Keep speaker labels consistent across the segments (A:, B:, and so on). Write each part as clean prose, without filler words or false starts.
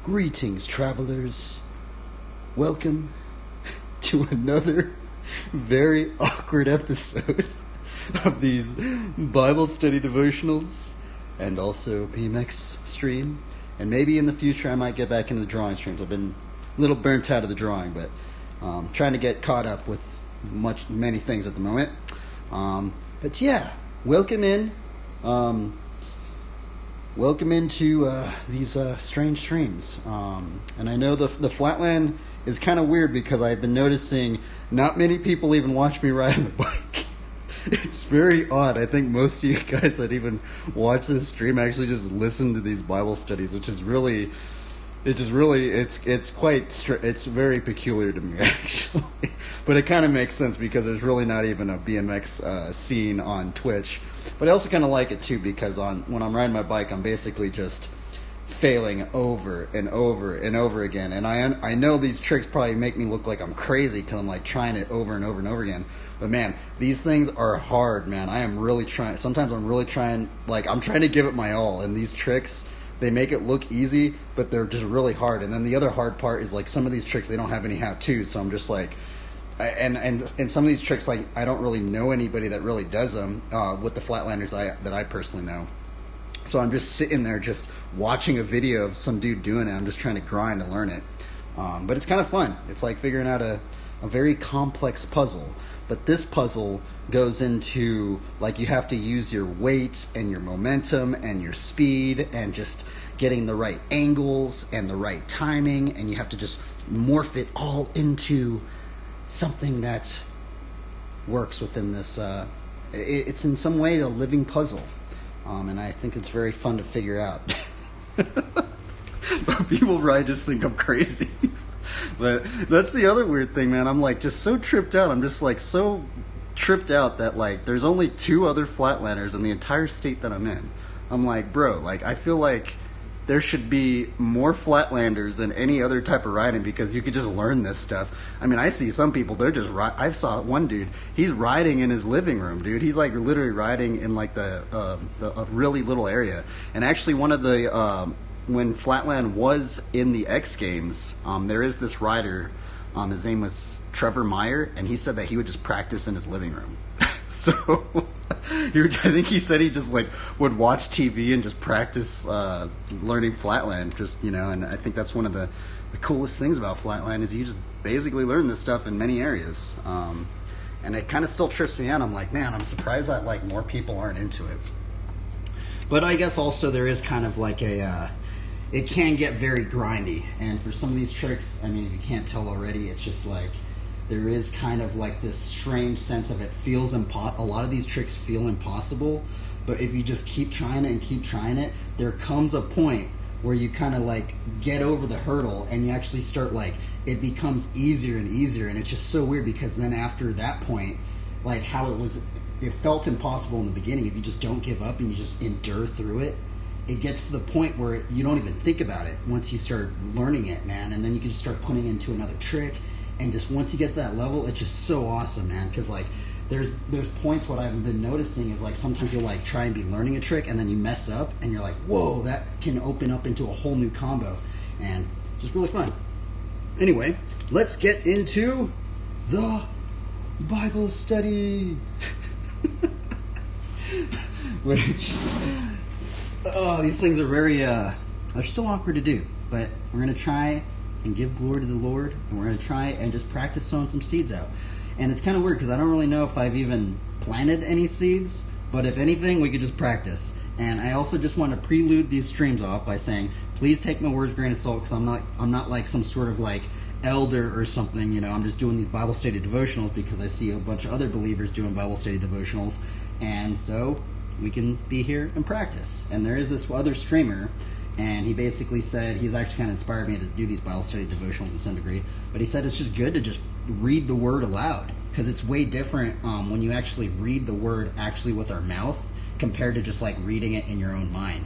A: Greetings, travelers. Welcome to another very awkward episode of these Bible study devotionals and also BMX stream. And maybe in the future I might get back into the drawing streams. I've been a little burnt out of the drawing, but trying to get caught up with many things at the moment. But yeah, welcome into these strange streams. And I know the Flatland is kind of weird because I've been noticing not many people even watch me ride on the bike. It's very odd. I think most of you guys that even watch this stream actually just listen to these Bible studies, which is really, it's very peculiar to me actually. But it kind of makes sense because there's really not even a BMX scene on Twitch. But I also kind of like it too because when I'm riding my bike, I'm basically just failing over and over and over again. And I know these tricks probably make me look like I'm crazy because I'm like trying it over and over and over again. But man, these things are hard, man. I am really trying. Sometimes I'm really trying, like I'm trying to give it my all. And these tricks, they make it look easy, but they're just really hard. And then the other hard part is like some of these tricks, they don't have any how-tos. So I'm just like, and some of these tricks, like I don't really know anybody that really does them with the Flatlanders that I personally know. So I'm just sitting there just watching a video of some dude doing it. I'm just trying to grind and learn it. But it's kind of fun. It's like figuring out a very complex puzzle. But this puzzle goes into, like, you have to use your weight and your momentum and your speed and just getting the right angles and the right timing. And you have to just morph it all into something that works within this. It's in some way a living puzzle. And I think it's very fun to figure out. But people probably just think I'm crazy. But that's the other weird thing, man. I'm like just so tripped out. I'm just like so tripped out that like there's only 2 other Flatlanders in the entire state that I'm in. I'm like, bro, like I feel like there should be more Flatlanders than any other type of riding because you could just learn this stuff. I mean, I see some people, they're just I saw one dude, he's riding in his living room, dude. He's like literally riding in like a really little area. And actually one of the, when Flatland was in the X Games, there is this rider, his name was Trevor Meyer, and he said that he would just practice in his living room. So I think he said he just like would watch TV and just practice learning Flatland, just, you know. And I think that's one of the coolest things about Flatland is you just basically learn this stuff in many areas. And it kind of still trips me out. I'm like, man, I'm surprised that like more people aren't into it. But I guess also there is kind of like it can get very grindy, and for some of these tricks, I mean, if you can't tell already, it's just like there is kind of like this strange sense of it feels a lot of these tricks feel impossible, but if you just keep trying it and keep trying it, there comes a point where you kind of like get over the hurdle and you actually start like it becomes easier and easier. And it's just so weird because then after that point, like how it felt impossible in the beginning, if you just don't give up and you just endure through it, it gets to the point where you don't even think about it once you start learning it, man. And then you can just start putting it into another trick. And just once you get to that level, it's just so awesome, man. Because like there's points what I've been noticing is like sometimes you'll like try and be learning a trick and then you mess up and you're like, whoa, that can open up into a whole new combo. And just really fun. Anyway, let's get into the Bible study. Which... oh, these things are very, they're still awkward to do, but we're going to try and give glory to the Lord, and we're going to try and just practice sowing some seeds out. And it's kind of weird because I don't really know if I've even planted any seeds, but if anything, we could just practice. And I also just want to prelude these streams off by saying, please take my words with a grain of salt because I'm not like some sort of like elder or something, you know. I'm just doing these Bible study devotionals because I see a bunch of other believers doing Bible study devotionals, and so we can be here and practice. And there is this other streamer, and he basically said, he's actually kind of inspired me to do these Bible study devotionals to some degree, but he said it's just good to just read the word aloud because it's way different when you actually read the word actually with our mouth compared to just like reading it in your own mind.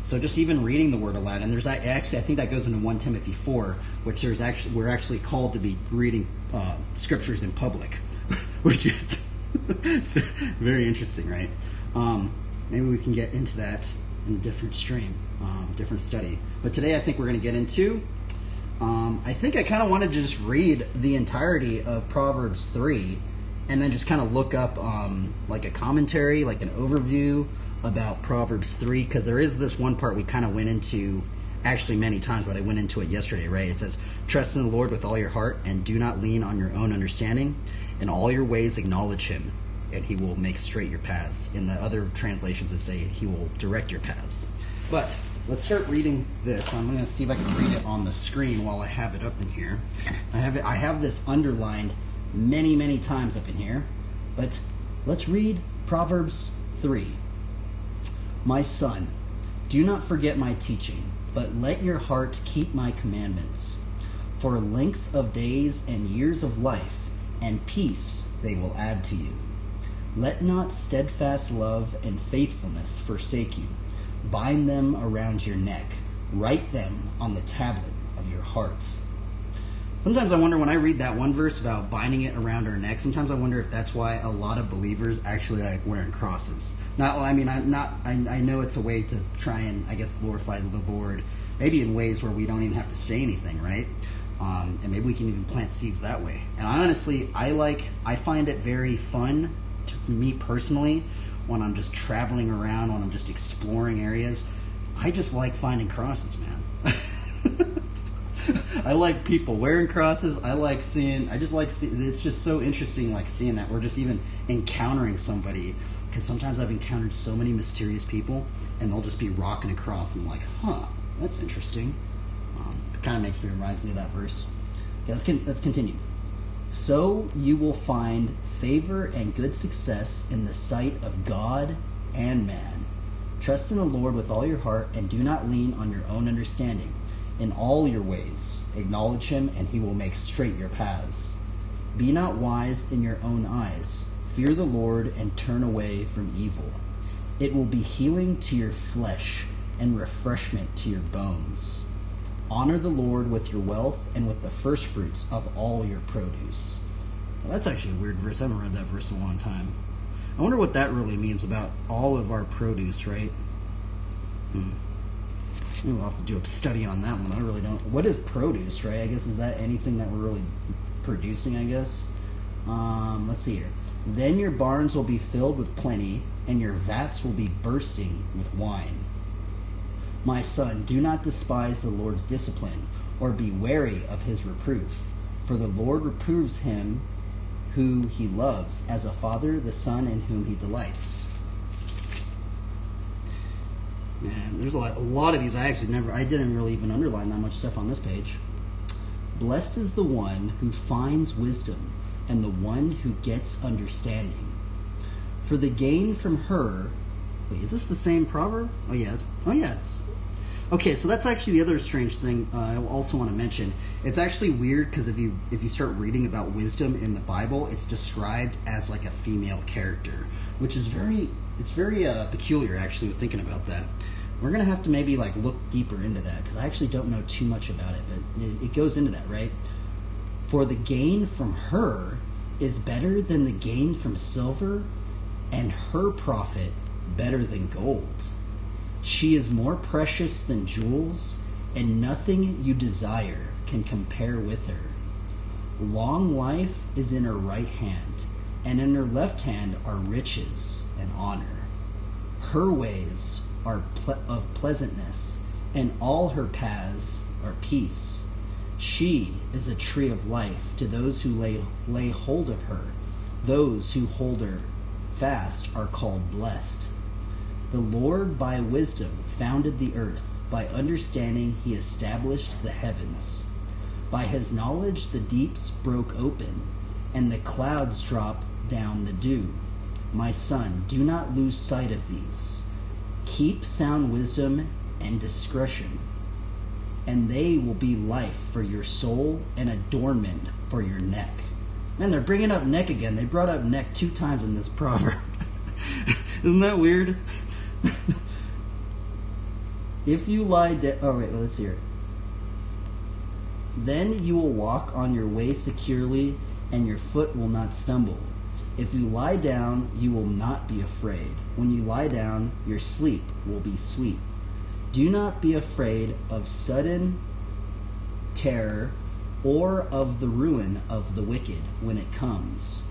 B: So just even reading the word aloud, and there's actually, I think that goes into 1 Timothy 4, which we're actually called to be reading scriptures in public, which is very interesting, right? Maybe we can get into that in a different stream, different study. But today I think we're going to get into, I think I kind of wanted to just read the entirety of Proverbs 3 and then just kind of look up like a commentary, like an overview about Proverbs 3, because there is this one part we kind of went into actually many times, but I went into it yesterday, right? It says, trust in the Lord with all your heart and do not lean on your own understanding. In all your ways acknowledge him, and he will make straight your paths. In the other translations it say he will direct your paths. But let's start reading this. I'm going to see if I can read it on the screen while I have it up in here. I have this underlined many times up in here. But let's read Proverbs 3. My son, do not forget my teaching, but let your heart keep my commandments. For length of days and years of life and peace they will add to you. Let not steadfast love and faithfulness forsake you. Bind them around your neck. Write them on the tablet of your heart. Sometimes I wonder, when I read that one verse about binding it around our neck, sometimes I wonder if that's why a lot of believers actually like wearing crosses. I know it's a way to try and, I guess, glorify the Lord, maybe in ways where we don't even have to say anything, right? And maybe we can even plant seeds that way. And honestly, I find it very fun, to me personally, when I'm just traveling around, when I'm just exploring areas. I just like finding crosses, man. I like people wearing crosses. It's just so interesting, like seeing that we're just even encountering somebody, because sometimes I've encountered so many mysterious people and they'll just be rocking a cross and I'm like, that's interesting. It kind of reminds me of that verse. Okay, let's continue. So you will find favor and good success in the sight of God and man. Trust in the Lord with all your heart and do not lean on your own understanding. In all your ways acknowledge him, and he will make straight your paths. Be not wise in your own eyes. Fear the Lord and turn away from evil. It will be healing to your flesh and refreshment to your bones. Honor the Lord with your wealth and with the first fruits of all your produce. Well, that's actually a weird verse. I haven't read that verse in a long time. I wonder what that really means about all of our produce, right? We'll have to do a study on that one. I really don't. What is produce, right? I guess, is that anything that we're really producing, I guess? Let's see here. Then your barns will be filled with plenty, and your vats will be bursting with wine. My son, do not despise the Lord's discipline, or be wary of his reproof. For the Lord reproves him who he loves, as a father the son in whom he delights. Man, there's a lot of these I didn't really even underline that much stuff on this page. Blessed is the one who finds wisdom and the one who gets understanding. For the gain from her... Wait, is this the same proverb? Oh yeah, it's... Okay, so that's actually the other strange thing I also want to mention. It's actually weird because if you start reading about wisdom in the Bible, it's described as like a female character, which is very peculiar actually with thinking about that. We're going to have to maybe like look deeper into that, because I actually don't know too much about it, but it goes into that, right? For the gain from her is better than the gain from silver, and her profit better than gold. She is more precious than jewels, and nothing you desire can compare with her. Long life is in her right hand, and in her left hand are riches and honor. Her ways are of pleasantness, and all her paths are peace. She is a tree of life to those who lay hold of her. Those who hold her fast are called blessed. The Lord by wisdom founded the earth. By understanding he established the heavens. By his knowledge the deeps broke open, and the clouds dropped down the dew. My son, do not lose sight of these. Keep sound wisdom and discretion, and they will be life for your soul and adornment for your neck. Man, they're bringing up neck again. They brought up neck 2 times in this proverb. Isn't that weird? Isn't that weird? Let's see here. Then your barns will be filled with plenty, and your vats will be bursting with wine. My son, do not despise the Lord's discipline, or be wary of his reproof. For the Lord reproves him who he loves, as a father the son in whom he delights. If you lie down... Oh, wait, well, let's hear it. Then you will walk on your way securely, and your foot will not stumble. If you lie down, you will not be afraid. When you lie down, your sleep will be sweet. Do not be afraid of sudden terror or of the ruin of the wicked when it comes.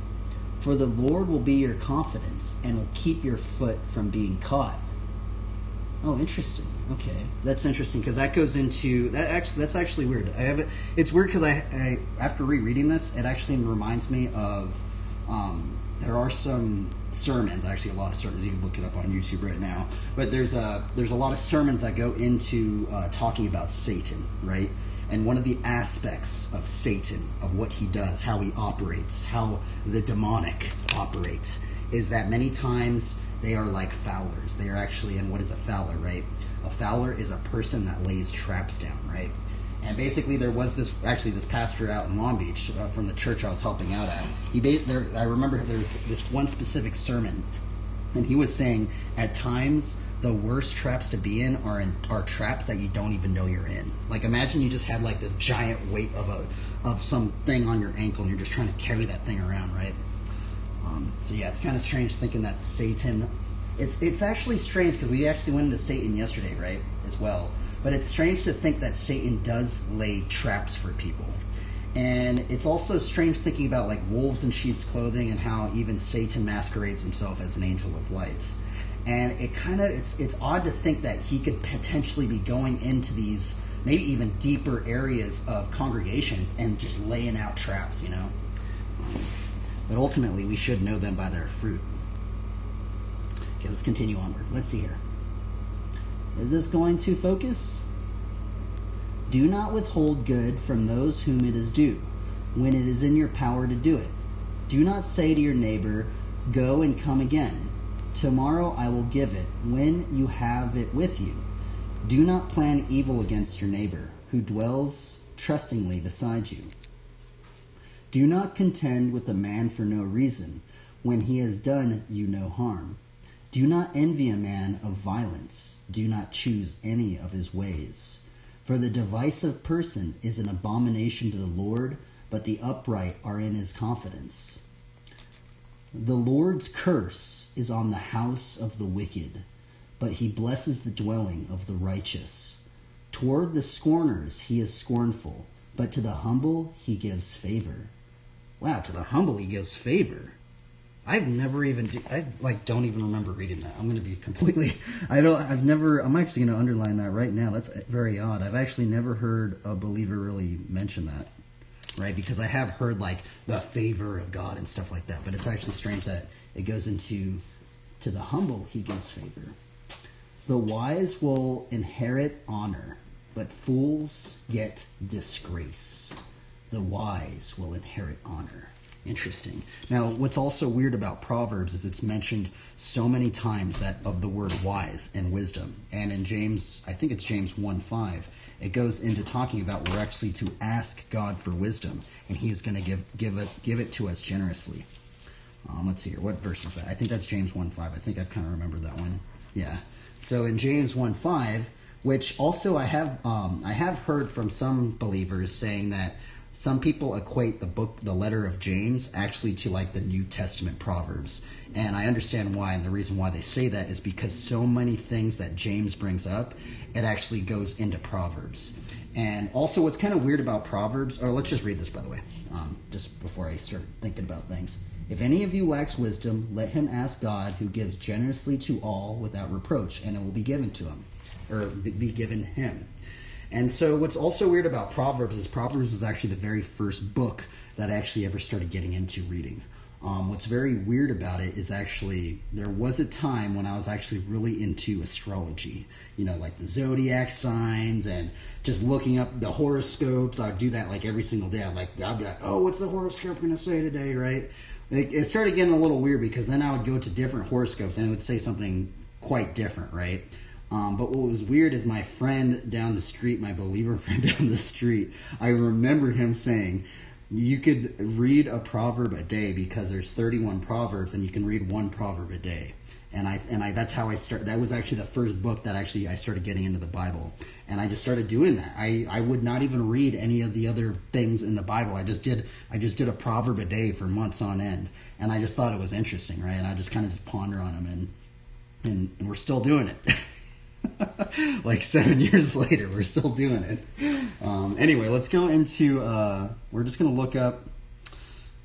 B: For the Lord will be your confidence and will keep your foot from being caught. Oh, interesting. Okay, that's interesting because that goes into that. Actually, that's actually weird. It's weird because I after rereading this, it actually reminds me of. There are some sermons, actually a lot of sermons. You can look it up on YouTube right now. But there's a lot of sermons that go into talking about Satan, right? And one of the aspects of Satan, of what he does, how he operates, how the demonic operates, is that many times they are like fowlers. They are actually, and what is a fowler, right? A fowler is a person that lays traps down, right? And basically there was this pastor out in Long Beach from the church I was helping out at. I remember there was this one specific sermon, and he was saying at times the worst traps to be in are traps that you don't even know you're in. Like imagine you just had like this giant weight of something on your ankle and you're just trying to carry that thing around, right? So yeah, it's kind of strange thinking that Satan. It's actually strange because we actually went into Satan yesterday, right, as well. But it's strange to think that Satan does lay traps for people. And it's also strange thinking about like wolves in sheep's clothing and how even Satan masquerades himself as an angel of light. And it's odd to think that he could potentially be going into these maybe even deeper areas of congregations and just laying out traps, you know. But ultimately, we should know them by their fruit. Okay, let's continue onward. Let's see here. Is this going to focus? Do not withhold good from those whom it is due, when it is in your power to do it. Do not say to your neighbor, go and come again. Tomorrow I will give it, when you have it with you. Do not plan evil against your neighbor, who dwells trustingly beside you. Do not contend with a man for no reason, when he has done you no harm. Do not envy a man of violence. Do not choose any of his ways. For the divisive person is an abomination to the Lord, but the upright are in his confidence. The Lord's curse is on the house of the wicked, but he blesses the dwelling of the righteous. Toward the scorners he is scornful, but to the humble he gives favor. Wow, to the humble he gives favor. I've never even, don't even remember reading that. I'm going to be completely, I'm actually going to underline that right now. That's very odd. I've actually never heard a believer really mention that, right? Because I have heard like the favor of God and stuff like that, but it's actually strange that it goes into, to the humble he gives favor. The wise will inherit honor, but fools get disgrace. The wise will inherit honor. Interesting. Now, what's also weird about Proverbs is it's mentioned so many times that of the word wise and wisdom. And in James, I think it's James 1:5, it goes into talking about we're actually to ask God for wisdom, and he is going to give it to us generously. Let's see here. What verse is that? I think that's James 1:5. I think I've kind of remembered that one. Yeah. So in James 1:5, which also I have heard from some believers saying that some people equate the letter of James, actually to like the New Testament Proverbs. And I understand why, and the reason why they say that is because so many things that James brings up, it actually goes into Proverbs. And also what's kind of weird about Proverbs, or let's just read this by the way, just before I start thinking about things. If any of you lacks wisdom, let him ask God, who gives generously to all without reproach, and it will be given to him, or be given him. And so what's also weird about Proverbs is Proverbs was actually the very first book that I actually ever started getting into reading. What's very weird about it is actually there was a time when I was actually really into astrology, like the zodiac signs and just looking up the horoscopes. I'd do that like every single day. I'd be like, oh, what's the horoscope going to say today, right? It started getting a little weird because then I would go to different horoscopes and it would say something quite different, right? But what was weird is my friend down the street, my believer friend down the street, I remember him saying, You could read a proverb a day because there's 31 proverbs, and you can read one proverb a day. And I that's how I started. That was actually the first book that actually I started getting into the Bible, and I just started doing that. I would not even read any of the other things in the Bible. I just did a proverb a day for months on end, and I just thought it was interesting, right? And I just kind of just ponder on them, and we're still doing it. Like 7 years later, we're still doing it. Anyway, let's go into. We're just gonna look up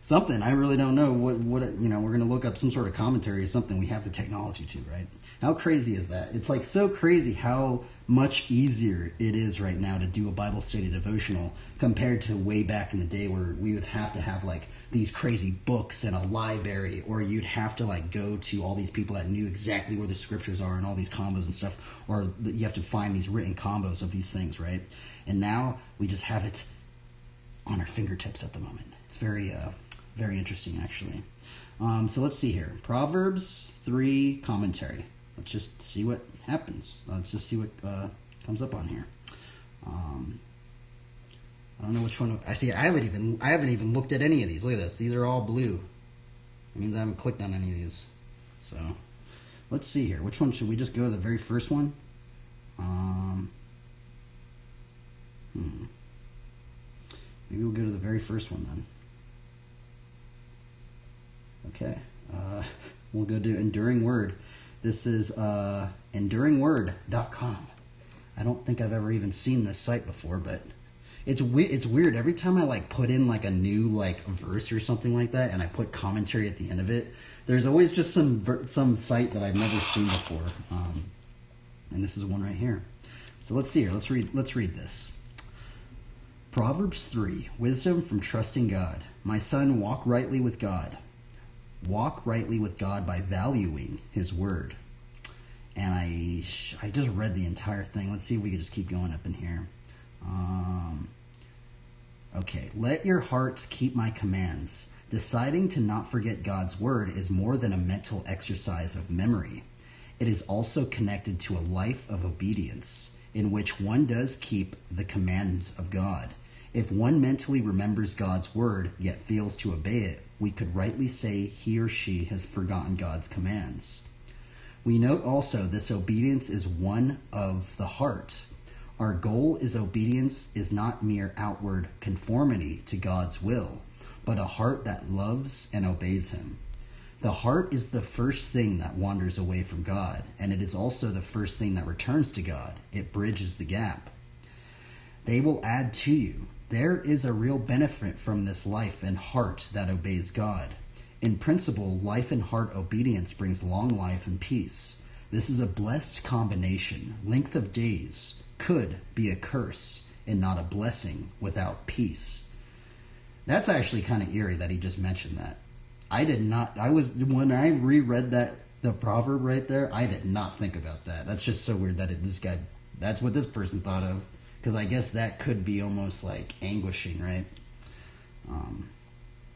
B: something. I really don't know what we're going to look up some sort of commentary or something. We have the technology to, right? How crazy is that? It's like so crazy how much easier it is right now to do a Bible study devotional compared to way back in the day where we would have to have like these crazy books and a library, or you'd have to like go to all these people that knew exactly where the scriptures are and all these combos and stuff, or you have to find these written combos of these things, right? And now we just have it on our fingertips at the moment. It's very interesting, actually. So let's see here. Proverbs 3 commentary. Let's just see what happens. Let's just see what comes up on here. I don't know which one. I see. I haven't even looked at any of these. Look at this. These are all blue. It means I haven't clicked on any of these. So let's see here. Which one should we just go to? The very first one. Maybe we'll go to the very first one then. Okay, we'll go to Enduring Word. This is enduringword.com. I don't think I've ever even seen this site before, but it's weird. Every time I like put in like a new like verse or something like that, and I put commentary at the end of it, there's always just some site that I've never seen before. And this is one right here. So let's see here. Let's read this. Proverbs 3, wisdom from trusting God. My son, walk rightly with God. Walk rightly with God by valuing His word. And I just read the entire thing. Let's see if we can just keep going up in here. Okay, let your heart keep my commands. Deciding to not forget God's word is more than a mental exercise of memory. It is also connected to a life of obedience, in which one does keep the commands of God. If one mentally remembers God's word, yet fails to obey it, we could rightly say he or she has forgotten God's commands. We note also this obedience is one of the heart. Our goal is obedience is not mere outward conformity to God's will, but a heart that loves and obeys Him. The heart is the first thing that wanders away from God, and it is also the first thing that returns to God. It bridges the gap. They will add to you. There is a real benefit from this life and heart that obeys God. In principle, life and heart obedience brings long life and peace. This is a blessed combination. Length of days could be a curse and not a blessing without peace. That's actually kind of eerie that he just mentioned that. When I reread the proverb right there, I did not think about that. That's just so weird that that's what this person thought of. Because I guess that could be almost like anguishing, right?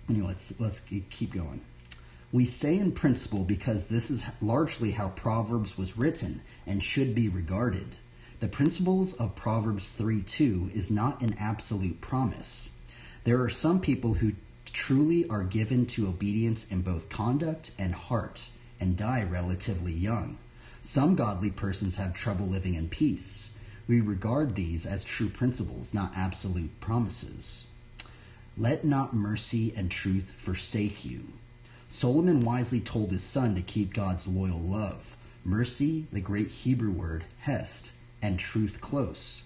B: Anyway, let's keep going. We say in principle because this is largely how Proverbs was written and should be regarded. The principles of Proverbs 3:2 is not an absolute promise. There are some people who truly are given to obedience in both conduct and heart and die relatively young. Some godly persons have trouble living in peace. We regard these as true principles, not absolute promises. Let not mercy and truth forsake you. Solomon wisely told his son to keep God's loyal love, mercy, the great Hebrew word, hesed, and truth close.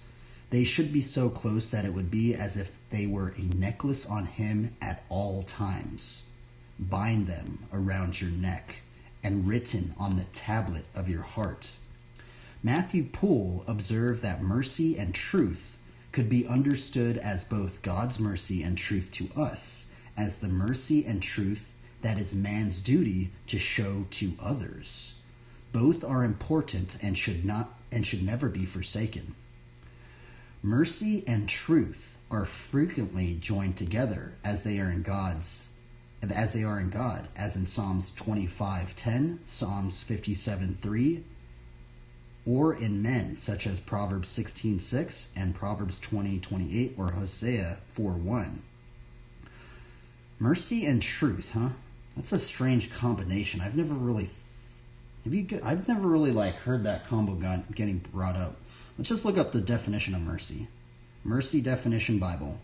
B: They should be so close that it would be as if they were a necklace on him at all times. Bind them around your neck and written on the tablet of your heart. Matthew Poole observed that mercy and truth could be understood as both God's mercy and truth to us, as the mercy and truth that is man's duty to show to others. Both are important and should never be forsaken. Mercy and truth are frequently joined together as they are in God, as in Psalms 25:10, Psalms 57:3, or in men, such as Proverbs 16:6 and Proverbs 20:28 or Hosea 4:1. Mercy and truth, huh? That's a strange combination. I've never really like heard that combo getting brought up. Let's just look up the definition of mercy. Mercy definition Bible.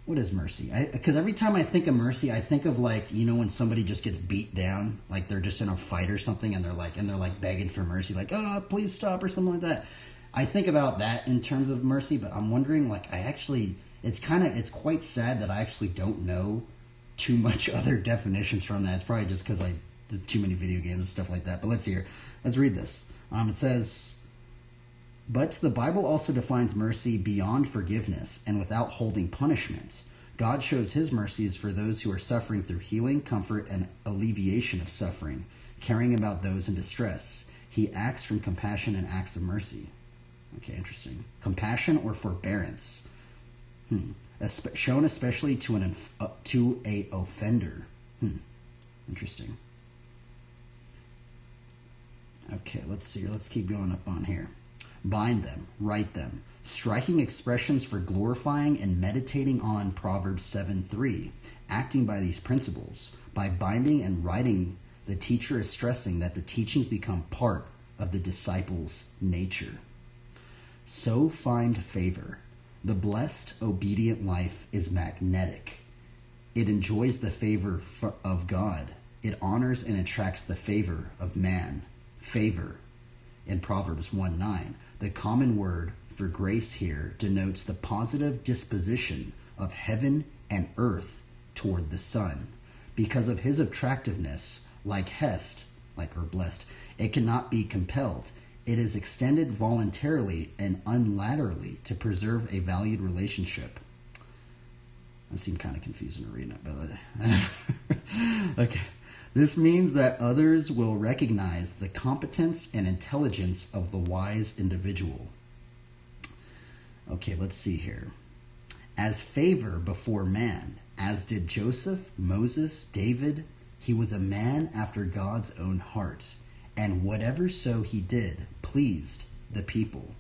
B: What is mercy? Because every time I think of mercy, I think of like, when somebody just gets beat down, like they're just in a fight or something, and they're like begging for mercy, like, oh, please stop, or something like that. I think about that in terms of mercy, but I'm wondering, like, it's quite sad that I actually don't know too much other definitions from that. It's probably just because I did too many video games and stuff like that. But let's read this. It says, but the Bible also defines mercy beyond forgiveness and without holding punishment. God shows his mercies for those who are suffering through healing, comfort, and alleviation of suffering, caring about those in distress. He acts from compassion and acts of mercy. Okay, interesting. Compassion or forbearance. Shown especially to a offender. Interesting. Okay, let's see. Let's keep going up on here. Bind them, write them. Striking expressions for glorifying and meditating on Proverbs 7:3. Acting by these principles. By binding and writing, the teacher is stressing that the teachings become part of the disciple's nature. So find favor. The blessed, obedient life is magnetic. It enjoys the favor of God. It honors and attracts the favor of man. Favor. In Proverbs 1:9, the common word for grace here denotes the positive disposition of heaven and earth toward the Son. Because of his attractiveness, like hest, or blessed, it cannot be compelled. It is extended voluntarily and unilaterally to preserve a valued relationship. That seemed kind of confusing to read, but okay. This means that others will recognize the competence and intelligence of the wise individual. Okay, let's see here. As favor before man, as did Joseph, Moses, David, he was a man after God's own heart, and whatever so he did pleased the people.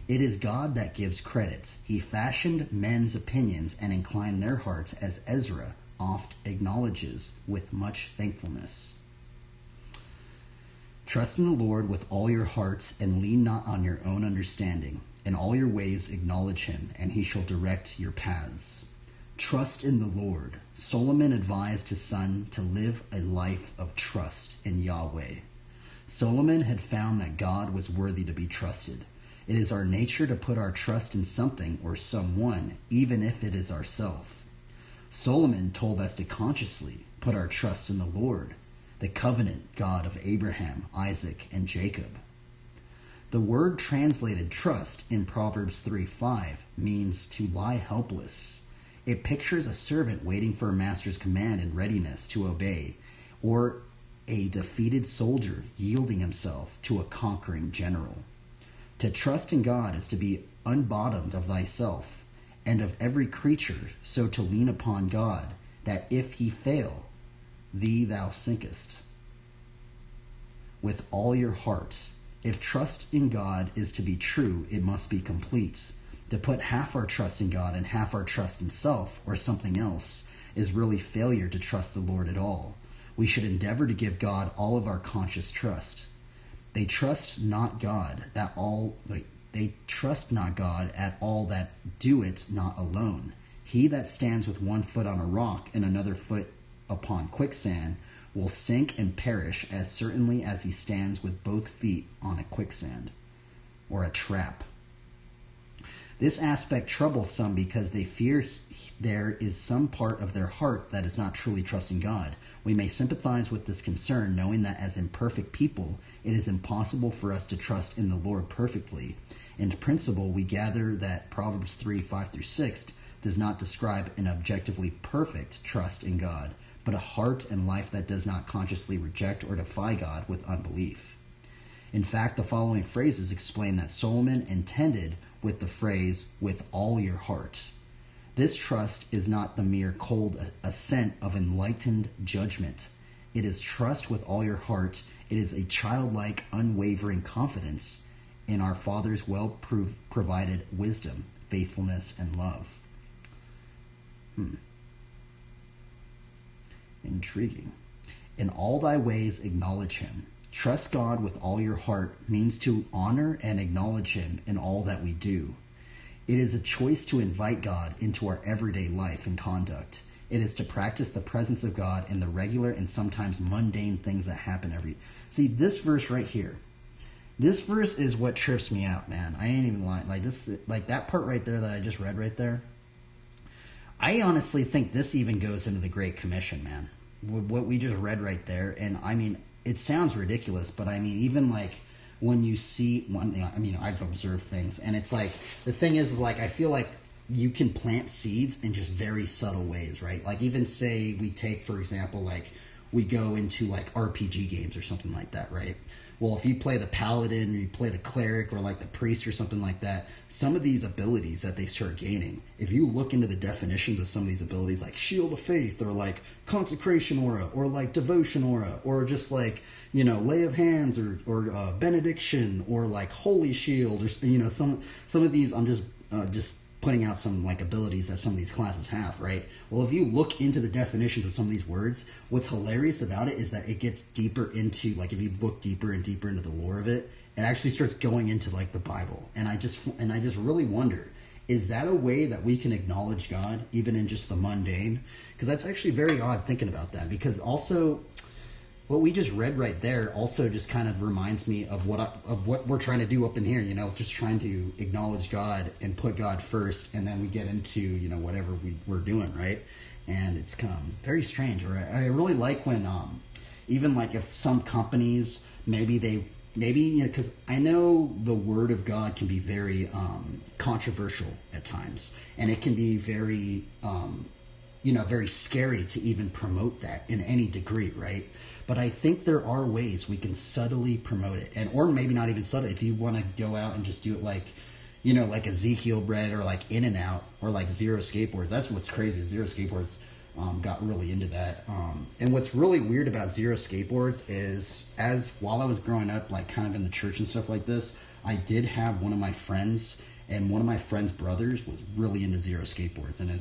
B: It is God that gives credit. He fashioned men's opinions and inclined their hearts, as Ezra oft acknowledges with much thankfulness. Trust in the Lord with all your heart and lean not on your own understanding. In all your ways acknowledge him, and he shall direct your paths. Trust in the Lord. Solomon advised his son to live a life of trust in Yahweh. Solomon had found that God was worthy to be trusted. It is our nature to put our trust in something or someone, even if it is ourself. Solomon told us to consciously put our trust in the Lord, the covenant God of Abraham, Isaac, and Jacob. The word translated trust in Proverbs 3:5 means to lie helpless. It pictures a servant waiting for a master's command in readiness to obey, or a defeated soldier yielding himself to a conquering general. To trust in God is to be unbottomed of thyself and of every creature, so to lean upon God, that if he fail, thee thou sinkest. With all your heart. If trust in God is to be true, it must be complete. To put half our trust in God and half our trust in self or something else is really failure to trust the Lord at all. We should endeavor to give God all of our conscious trust. They trust not God at all that do it not alone. He that stands with one foot on a rock and another foot upon quicksand will sink and perish as certainly as he stands with both feet on a quicksand or a trap. This aspect troubles some because they fear there is some part of their heart that is not truly trusting God. We may sympathize with this concern, knowing that as imperfect people, it is impossible for us to trust in the Lord perfectly. In principle, we gather that Proverbs 3:5-6 does not describe an objectively perfect trust in God, but a heart and life that does not consciously reject or defy God with unbelief. In fact, the following phrases explain that Solomon intended with the phrase, with all your heart. This trust is not the mere cold assent of enlightened judgment. It is trust with all your heart. It is a childlike, unwavering confidence in our Father's well-provided wisdom, faithfulness, and love. Intriguing. In all thy ways acknowledge him. Trust God with all your heart means to honor and acknowledge him in all that we do. It is a choice to invite God into our everyday life and conduct. It is to practice the presence of God in the regular and sometimes mundane things that happen See, this verse right here. This verse is what trips me out, man. I ain't even lying. Like that part right there that I just read right there. I honestly think this even goes into the Great Commission, man. What we just read right there. And I mean, it sounds ridiculous, but I mean, even like when you see one, I mean, I've observed things, and it's like, the thing is like, I feel like you can plant seeds in just very subtle ways, right? Like, even say we take, for example, like we go into like RPG games or something like that, right? Well, if you play the paladin or you play the cleric or like the priest or something like that, some of these abilities that they start gaining, if you look into the definitions of some of these abilities, like shield of faith or like consecration aura or like devotion aura or just like, you know, lay of hands or benediction or like holy shield, or, you know, some of these, I'm just putting out some like abilities that some of these classes have, right? Well, if you look into the definitions of some of these words, what's hilarious about it is that it gets deeper into, like, if you look deeper and deeper into the lore of it, it actually starts going into like the Bible. And I just really wonder, is that a way that we can acknowledge God even in just the mundane? Because that's actually very odd thinking about that, because also what we just read right there also just kind of reminds me of what we're trying to do up in here, you know, just trying to acknowledge God and put God first, and then we get into, you know, whatever we're doing, right? And it's kind of very strange. Or I really like when even like if some companies maybe you know, because I know the Word of God can be very controversial at times, and it can be very you know, very scary to even promote that in any degree, right? But I think there are ways we can subtly promote it, or maybe not even subtly. If you want to go out and just do it like, you know, like Ezekiel bread or like In-N-Out or like Zero Skateboards. That's what's crazy. Zero Skateboards got really into that. And what's really weird about Zero Skateboards is, while I was growing up, like kind of in the church and stuff like this, I did have one of my friends, and one of my friend's brothers was really into Zero Skateboards, and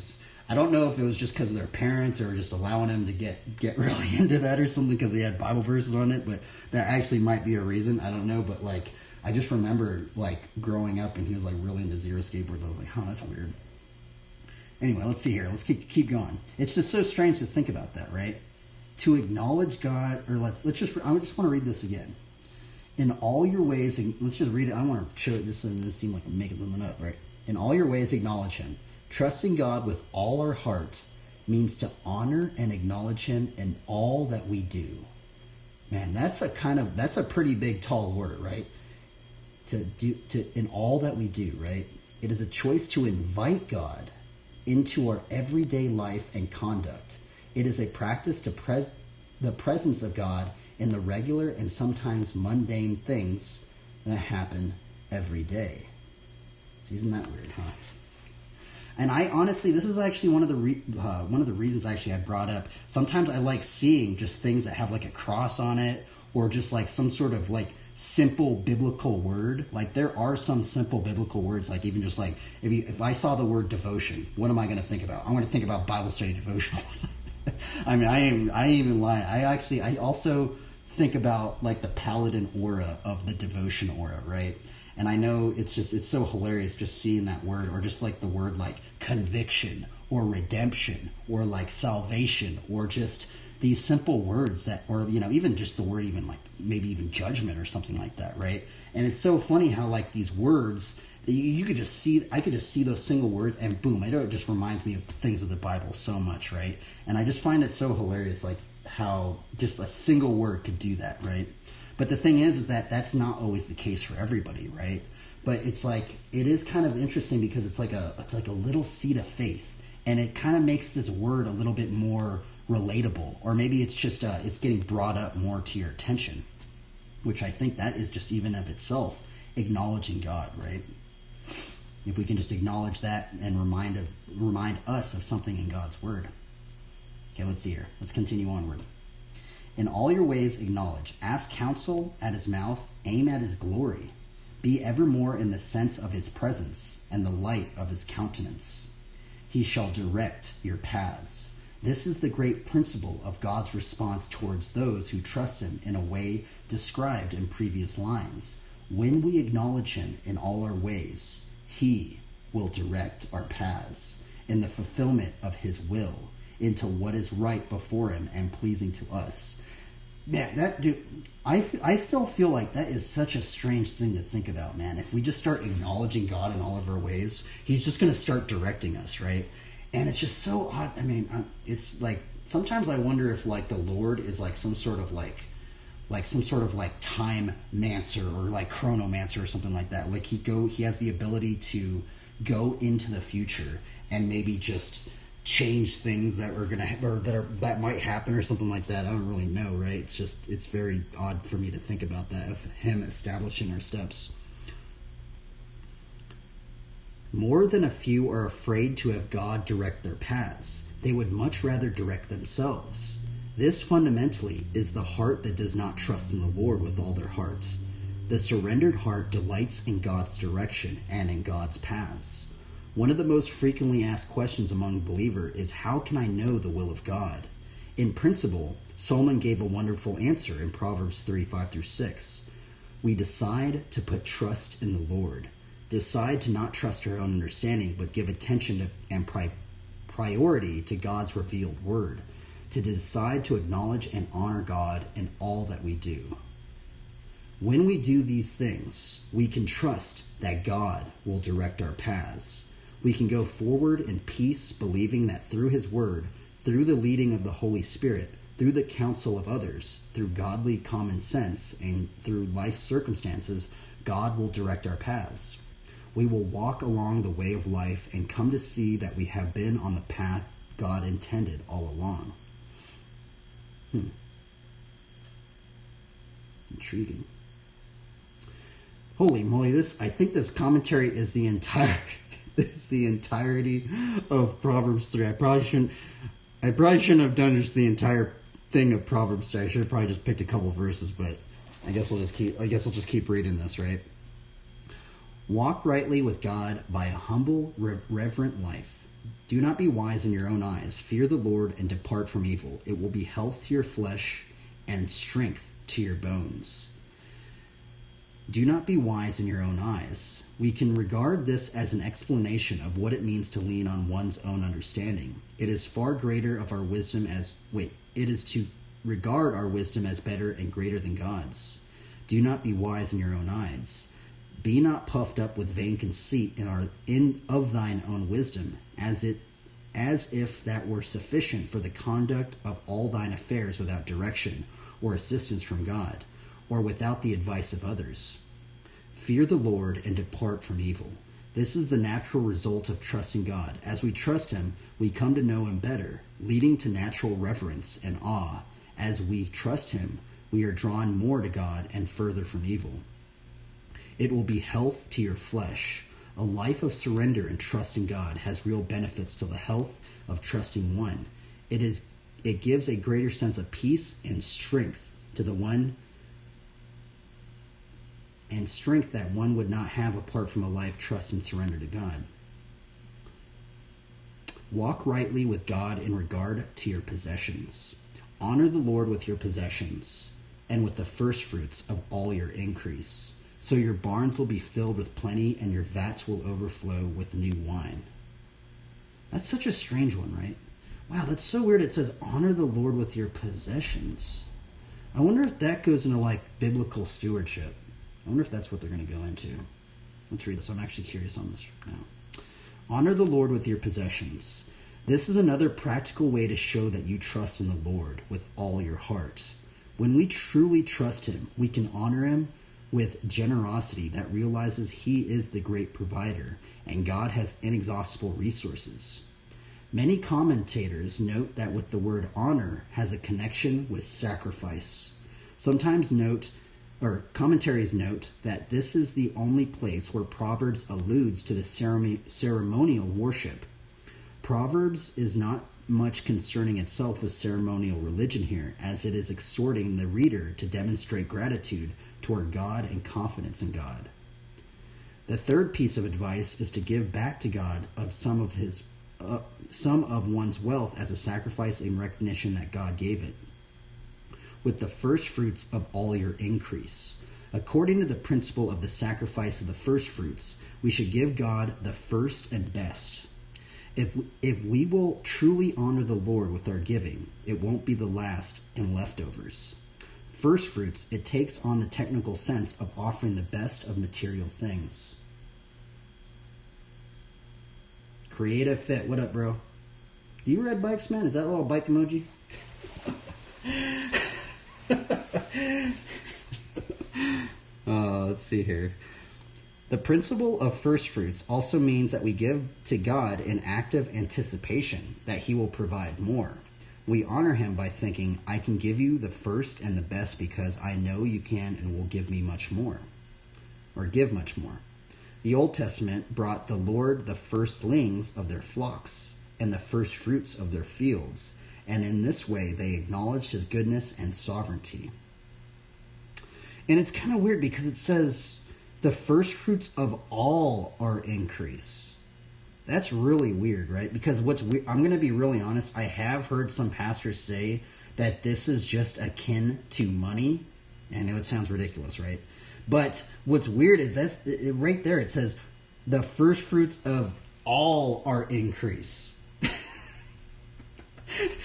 B: I don't know if it was just because of their parents or just allowing them to get really into that or something because they had Bible verses on it, but that actually might be a reason. I don't know, but like I just remember like growing up and he was like really into Zero Skateboards. I was like, huh, that's weird. Anyway, let's see here. Let's keep going. It's just so strange to think about that, right? To acknowledge God, or I just want to read this again. In all your ways, and let's just read it. I want to show it just so it doesn't seem like I'm making something up, right? In all your ways, acknowledge him. Trusting God with all our heart means to honor and acknowledge him in all that we do. Man, that's a pretty big tall order, right? In all that we do, right? It is a choice to invite God into our everyday life and conduct. It is a practice to the presence of God in the regular and sometimes mundane things that happen every day. So isn't that weird, huh? And I honestly, this is actually one of the reasons actually I brought up. Sometimes I like seeing just things that have like a cross on it, or just like some sort of like simple biblical word. Like there are some simple biblical words, like even just like if I saw the word devotion, what am I going to think about? I'm going to think about Bible study devotionals. I mean, I ain't even lying. I also think about like the paladin aura of the devotion aura, right? And I know it's so hilarious just seeing that word, or just like the word like conviction or redemption or like salvation, or just these simple words that, or, you know, even just the word, even like maybe even judgment or something like that, right? And it's so funny how like these words, you could just see, I could just see those single words and boom, it just reminds me of things of the Bible so much, right? And I just find it so hilarious, like how just a single word could do that, right? But the thing is that that's not always the case for everybody, right? But it's like, it is kind of interesting because it's like a little seed of faith, and it kind of makes this word a little bit more relatable, or maybe it's just it's getting brought up more to your attention, which I think that is just even of itself acknowledging God, right? If we can just acknowledge that and remind us of something in God's word. Okay, let's see here. Let's continue onward. In all your ways acknowledge. Ask counsel at his mouth. Aim at his glory. Be evermore in the sense of his presence and the light of his countenance. He shall direct your paths. This is the great principle of God's response towards those who trust him in a way described in previous lines. When we acknowledge him in all our ways, he will direct our paths in the fulfillment of his will into what is right before him and pleasing to us. Man, that dude, I still feel like that is such a strange thing to think about, man. If we just start acknowledging God in all of our ways, he's just going to start directing us, right? And it's just so odd. I mean, it's like sometimes I wonder if like the Lord is like some sort of like some sort of like time mancer or like chronomancer or something like that. Like he has the ability to go into the future and maybe just change things that are gonna or that might happen or something like that. I don't really know, right? It's very odd for me to think about that, of him establishing our steps. More than a few are afraid to have God direct their paths. They would much rather direct themselves. This fundamentally is the heart that does not trust in the Lord with all their hearts. The surrendered heart delights in God's direction and in God's paths. One of the most frequently asked questions among believers is, how can I know the will of God? In principle, Solomon gave a wonderful answer in Proverbs 3:5-6. We decide to put trust in the Lord. Decide to not trust our own understanding, but give attention to and priority to God's revealed word. To decide to acknowledge and honor God in all that we do. When we do these things, we can trust that God will direct our paths. We can go forward in peace, believing that through his word, through the leading of the Holy Spirit, through the counsel of others, through godly common sense, and through life circumstances, God will direct our paths. We will walk along the way of life and come to see that we have been on the path God intended all along. Intriguing. Holy moly, I think this commentary is the entirety of Proverbs 3. I probably shouldn't have done just the entire thing of Proverbs 3. I should have probably just picked a couple verses, but I guess we'll just keep reading this, right? Walk rightly with God by a humble, reverent life. Do not be wise in your own eyes. Fear the Lord and depart from evil. It will be health to your flesh and strength to your bones. Do not be wise in your own eyes. We can regard this as an explanation of what it means to lean on one's own understanding. It is far greater of our wisdom it is to regard our wisdom as better and greater than God's. Do not be wise in your own eyes. Be not puffed up with vain conceit of thine own wisdom, as if that were sufficient for the conduct of all thine affairs without direction or assistance from God, or without the advice of others. Fear the Lord and depart from evil. This is the natural result of trusting God. As we trust him, we come to know him better, leading to natural reverence and awe. As we trust him, we are drawn more to God and further from evil. It will be health to your flesh. A life of surrender and trust in God has real benefits to the health of trusting one. It gives a greater sense of peace and strength to the one, and strength that one would not have apart from a life trust and surrender to God. Walk rightly with God in regard to your possessions. Honor the Lord with your possessions and with the first fruits of all your increase. So your barns will be filled with plenty, and your vats will overflow with new wine. That's such a strange one, right? Wow, that's so weird. It says, honor the Lord with your possessions. I wonder if that goes into, like, biblical stewardship. I wonder if that's what they're going to go into. Let's read this. I'm actually curious on this now. Honor the Lord with your possessions. This is another practical way to show that you trust in the Lord with all your heart. When we truly trust him, we can honor him with generosity that realizes he is the great provider and God has inexhaustible resources. Many commentators note that with the word honor has a connection with sacrifice. Commentaries note that this is the only place where Proverbs alludes to the ceremonial worship. Proverbs is not much concerning itself with ceremonial religion here, as it is exhorting the reader to demonstrate gratitude toward God and confidence in God. The third piece of advice is to give back to God of some of his some of one's wealth as a sacrifice in recognition that God gave it, with the first fruits of all your increase. According to the principle of the sacrifice of the first fruits, we should give God the first and best. If we will truly honor the Lord with our giving, it won't be the last and leftovers. First fruits, it takes on the technical sense of offering the best of material things. Creative Fit, what up, bro? Do you ride bikes, man? Is that a little bike emoji? Let's see here. The principle of first fruits also means that we give to God in active anticipation that he will provide more. We honor him by thinking, I can give you the first and the best because I know you can and will give me much more, or give much more. The Old Testament brought the Lord the firstlings of their flocks and the first fruits of their fields, and in this way they acknowledged his goodness and sovereignty. And it's kind of weird because it says the first fruits of all our increase. That's really weird, right? Because what's weird, I'm going to be really honest, I have heard some pastors say that this is just akin to money. I know it sounds ridiculous, right? But what's weird is that's right there. It says the first fruits of all our increase.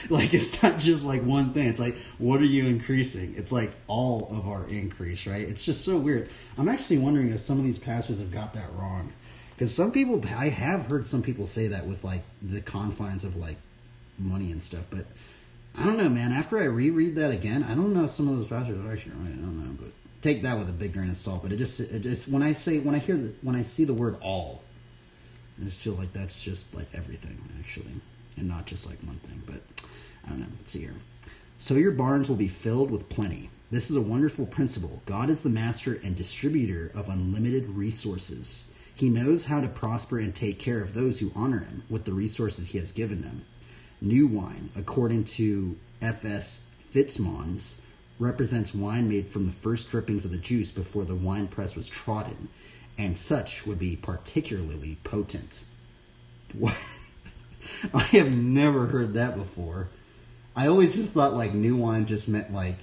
B: Like, it's not just like one thing. It's like, what are you increasing? It's like all of our increase, right? It's just so weird. I'm actually wondering if some of these pastors have got that wrong. Because some people, I have heard some people say that with like the confines of like money and stuff. But I don't know, man. After I reread that again, I don't know if some of those pastors are actually right. I don't know, but take that with a big grain of salt. But it just when I see the word all, I just feel like that's just like everything actually, and not just like one thing. But I don't know. Let's see here. So your barns will be filled with plenty. This is a wonderful principle. God is the master and distributor of unlimited resources. He knows how to prosper and take care of those who honor him with the resources he has given them. New wine, according to F.S. Fitzmons, represents wine made from the first drippings of the juice before the wine press was trodden, and such would be particularly potent. What? I have never heard that before. I always just thought like new wine just meant like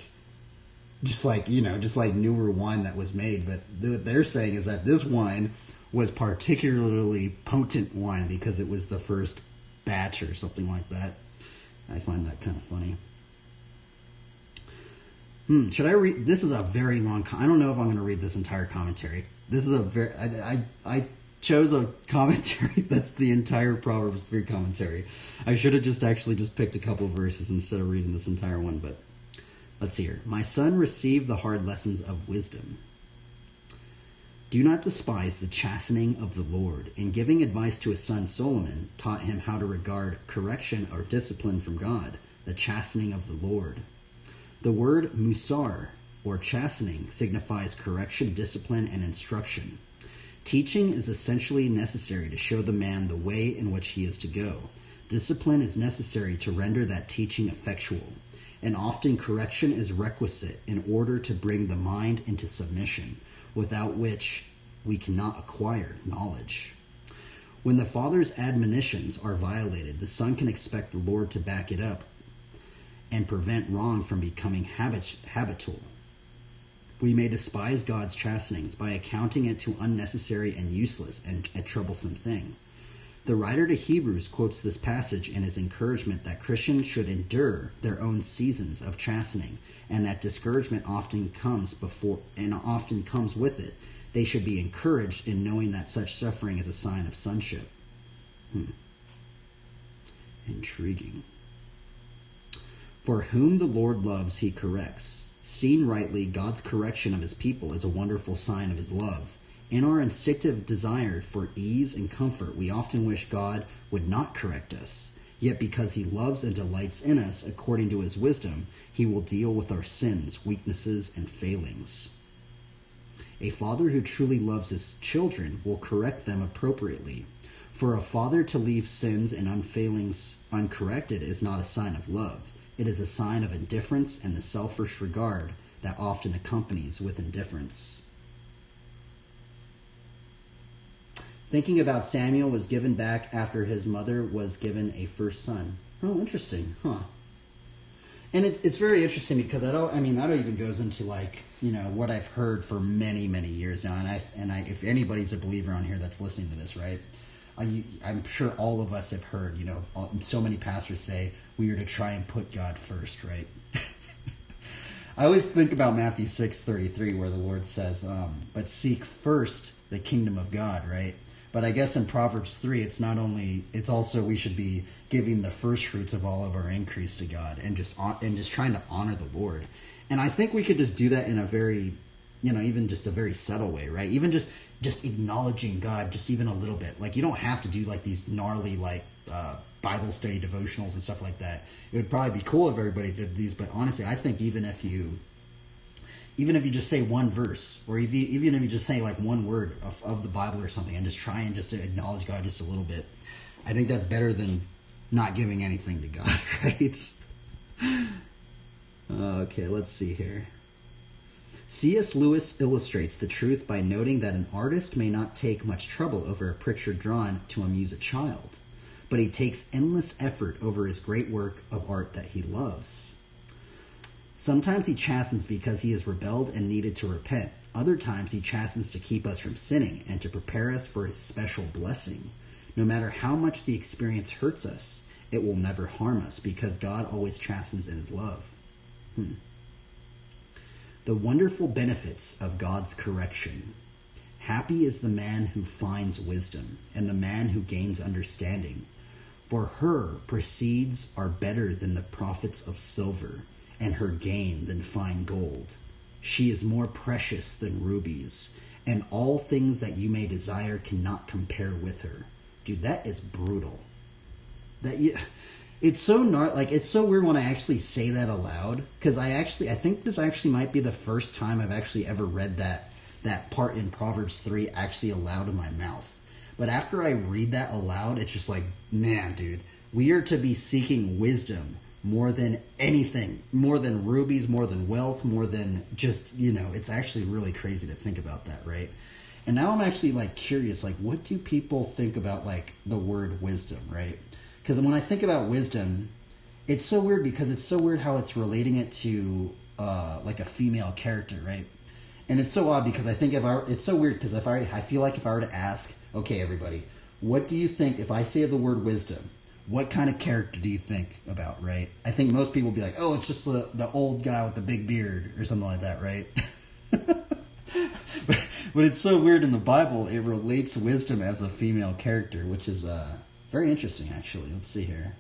B: newer wine that was made. But what they're saying is that this wine was particularly potent wine because it was the first batch or something like that. I find that kind of funny. Should I read? This is a very long. I don't know if I'm going to read this entire commentary. This is a very. I chose a commentary that's the entire Proverbs 3 commentary. I should have just picked a couple of verses instead of reading this entire one. But let's see here. My son, receive the hard lessons of wisdom. Do not despise the chastening of the Lord. In giving advice to his son, Solomon taught him how to regard correction or discipline from God, the chastening of the Lord. The word musar, or chastening, signifies correction, discipline, and instruction. Teaching is essentially necessary to show the man the way in which he is to go. Discipline is necessary to render that teaching effectual, and often correction is requisite in order to bring the mind into submission, without which we cannot acquire knowledge. When the father's admonitions are violated, the son can expect the Lord to back it up and prevent wrong from becoming habitual. We may despise God's chastenings by accounting it to unnecessary and useless and a troublesome thing. The writer to Hebrews quotes this passage in his encouragement that Christians should endure their own seasons of chastening, and that discouragement often comes with it. They should be encouraged in knowing that such suffering is a sign of sonship. Intriguing. For whom the Lord loves, he corrects. Seen rightly, God's correction of his people is a wonderful sign of his love. In our instinctive desire for ease and comfort, we often wish God would not correct us. Yet because he loves and delights in us according to his wisdom, he will deal with our sins, weaknesses, and failings. A father who truly loves his children will correct them appropriately. For a father to leave sins and unfailings uncorrected is not a sign of love. It is a sign of indifference and the selfish regard that often accompanies with indifference. Thinking about Samuel was given back after his mother was given a first son. Oh, interesting, huh? And it's very interesting because that even goes into like, you know, what I've heard for many years now, and I if anybody's a believer on here that's listening to this, right? I'm sure all of us have heard, you know, so many pastors say we are to try and put God first, right? I always think about Matthew 6:33 where the Lord says, "But seek first the kingdom of God," right? But I guess in Proverbs 3, it's also we should be giving the first fruits of all of our increase to God and just trying to honor the Lord. And I think we could just do that in a very, you know, even just a very subtle way, right? Even just acknowledging God just even a little bit. Like, you don't have to do like these gnarly like Bible study devotionals and stuff like that. It would probably be cool if everybody did these, but honestly, I think even if you just say one verse, or even if you just say like one word of the Bible or something, and just try and just to acknowledge God just a little bit, I think that's better than not giving anything to God, right? Okay, let's see here. C.S. Lewis illustrates the truth by noting that an artist may not take much trouble over a picture drawn to amuse a child, but he takes endless effort over his great work of art that he loves. Sometimes he chastens because he has rebelled and needed to repent. Other times he chastens to keep us from sinning and to prepare us for his special blessing. No matter how much the experience hurts us, it will never harm us because God always chastens in his love. The wonderful benefits of God's correction. Happy is the man who finds wisdom and the man who gains understanding. For her proceeds are better than the profits of silver, and her gain than fine gold. She is more precious than rubies, and all things that you may desire cannot compare with her. Dude, that is brutal. It's so it's so weird when I actually say that aloud, because I think this actually might be the first time I've actually ever read that part in Proverbs 3 actually aloud in my mouth. But after I read that aloud, it's just like, man, dude, we are to be seeking wisdom more than anything, more than rubies, more than wealth, more than just, you know, it's actually really crazy to think about that, right? And now I'm actually like curious, like, what do people think about like the word wisdom, right? Because when I think about wisdom, it's so weird because it's so weird how it's relating it to like a female character, right? And it's so odd because I think it's so weird because I feel like if I were to ask, okay, everybody, what do you think if I say the word wisdom? What kind of character do you think about, right? I think most people would be like, oh, it's just the old guy with the big beard or something like that, right? But it's so weird in the Bible, it relates wisdom as a female character, which is very interesting, actually. Let's see here.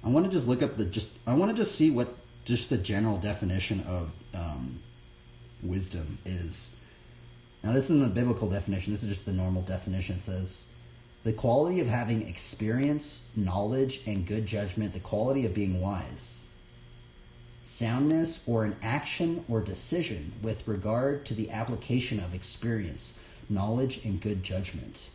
B: I want to just look up I want to just see what just the general definition of wisdom is. Now, this isn't the biblical definition. This is just the normal definition. It says, the quality of having experience, knowledge, and good judgment, the quality of being wise. Soundness or an action or decision with regard to the application of experience, knowledge, and good judgment.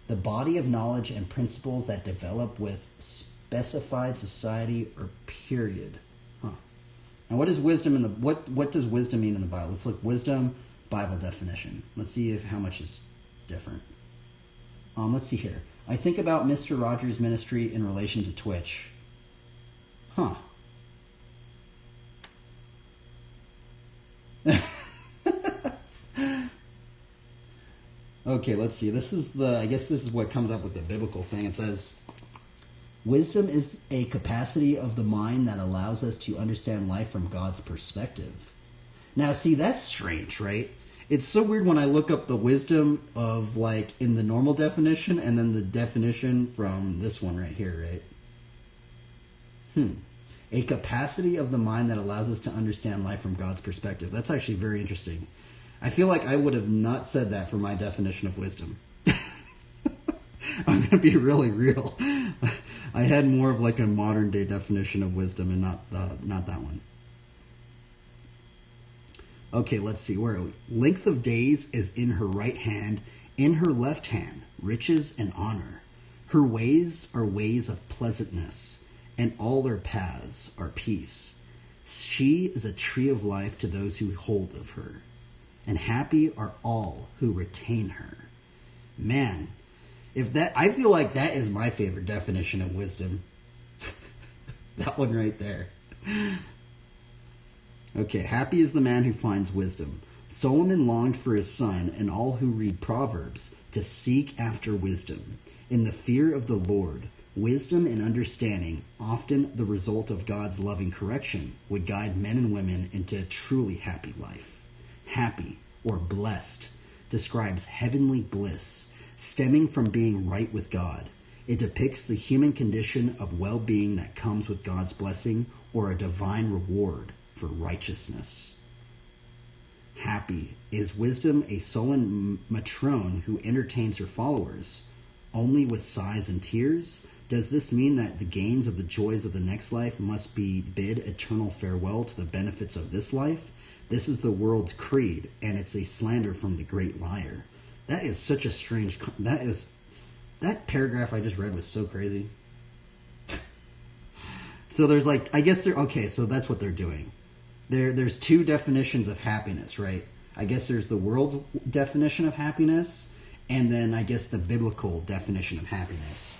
B: The body of knowledge and principles that develop with specified society or period. Now, what is wisdom what does wisdom mean in the Bible? Let's look wisdom Bible definition. Let's see how much is different. Let's see here. I think about Mr. Rogers' ministry in relation to Twitch. Okay, let's see. I guess this is what comes up with the biblical thing. It says, wisdom is a capacity of the mind that allows us to understand life from God's perspective. Now, see, that's strange, right? It's so weird when I look up the wisdom of, like, in the normal definition and then the definition from this one right here, right? A capacity of the mind that allows us to understand life from God's perspective. That's actually very interesting. I feel like I would have not said that for my definition of wisdom. I'm going to be really real. I had more of like a modern day definition of wisdom and not that one. Okay, let's see. Where are we? Length of days is in her right hand, in her left hand, riches and honor. Her ways are ways of pleasantness, and all her paths are peace. She is a tree of life to those who hold of her, and happy are all who retain her. Man, if that, I feel like that is my favorite definition of wisdom. That one right there. Okay, happy is the man who finds wisdom. Solomon longed for his son and all who read Proverbs to seek after wisdom. In the fear of the Lord, wisdom and understanding, often the result of God's loving correction, would guide men and women into a truly happy life. Happy, or blessed, describes heavenly bliss, stemming from being right with God. It depicts the human condition of well-being that comes with God's blessing or a divine reward for righteousness. Happy, is wisdom a sullen matrone who entertains her followers only with sighs and tears? Does this mean that the gains of the joys of the next life must be bid eternal farewell to the benefits of this life? This is the world's creed, and it's a slander from the great liar. That is such a strange... That paragraph I just read was so crazy. So there's like... I guess they're... Okay, so that's what they're doing. There's two definitions of happiness, right? I guess there's the world's definition of happiness, and then I guess the biblical definition of happiness.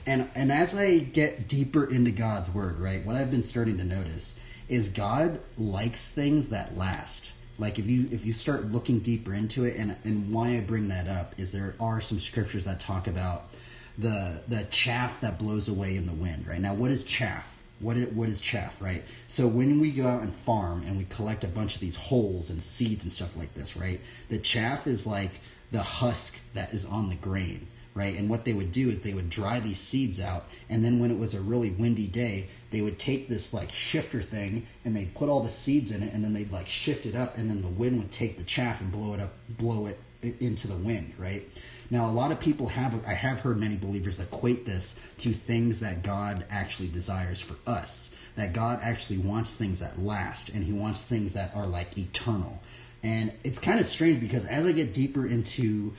B: And as I get deeper into God's word, right, what I've been starting to notice is God likes things that last. Like if you start looking deeper into it, and why I bring that up is there are some scriptures that talk about the chaff that blows away in the wind, right? Now, what is chaff? What is chaff, right? So when we go out and farm and we collect a bunch of these hulls and seeds and stuff like this, right? The chaff is like the husk that is on the grain, right? And what they would do is they would dry these seeds out, and then when it was a really windy day, they would take this like shifter thing and they'd put all the seeds in it, and then they'd like shift it up, and then the wind would take the chaff and blow it into the wind, right? Now, a lot of people I have heard many believers equate this to things that God actually desires for us, that God actually wants things that last, and he wants things that are like eternal. And it's kind of strange because as I get deeper into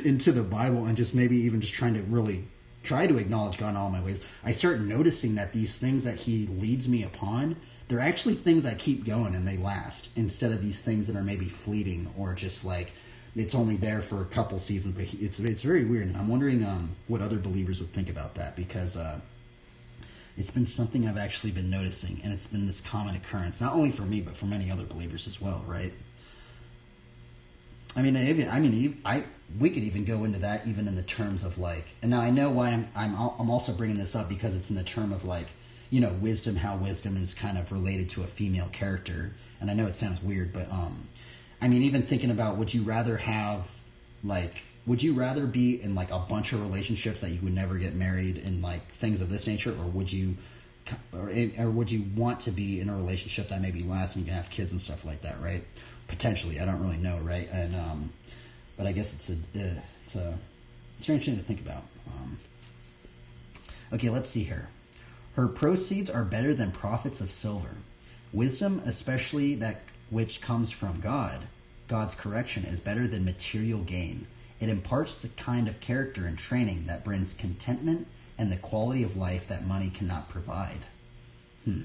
B: into the Bible and just maybe even just trying to really try to acknowledge God in all my ways, I start noticing that these things that he leads me upon, they're actually things that keep going and they last, instead of these things that are maybe fleeting or just like it's only there for a couple seasons. But it's very weird, and I'm wondering what other believers would think about that, because it's been something I've actually been noticing, and it's been this common occurrence, not only for me but for many other believers as well, right? We could even go into that even in the terms of like, and now I know why I'm also bringing this up, because it's in the term of like, you know, wisdom, how wisdom is kind of related to a female character. And I know it sounds weird, but I mean, even thinking about, would you rather be in like a bunch of relationships that you would never get married and like things of this nature, or would you want to be in a relationship that maybe lasts and you can have kids and stuff like that, right? Potentially, I don't really know, right? And but I guess it's a strange thing to think about. Okay, let's see here. Her proceeds are better than profits of silver. Wisdom, especially that which comes from God's correction, is better than material gain. It imparts the kind of character and training that brings contentment and the quality of life that money cannot provide. Oh,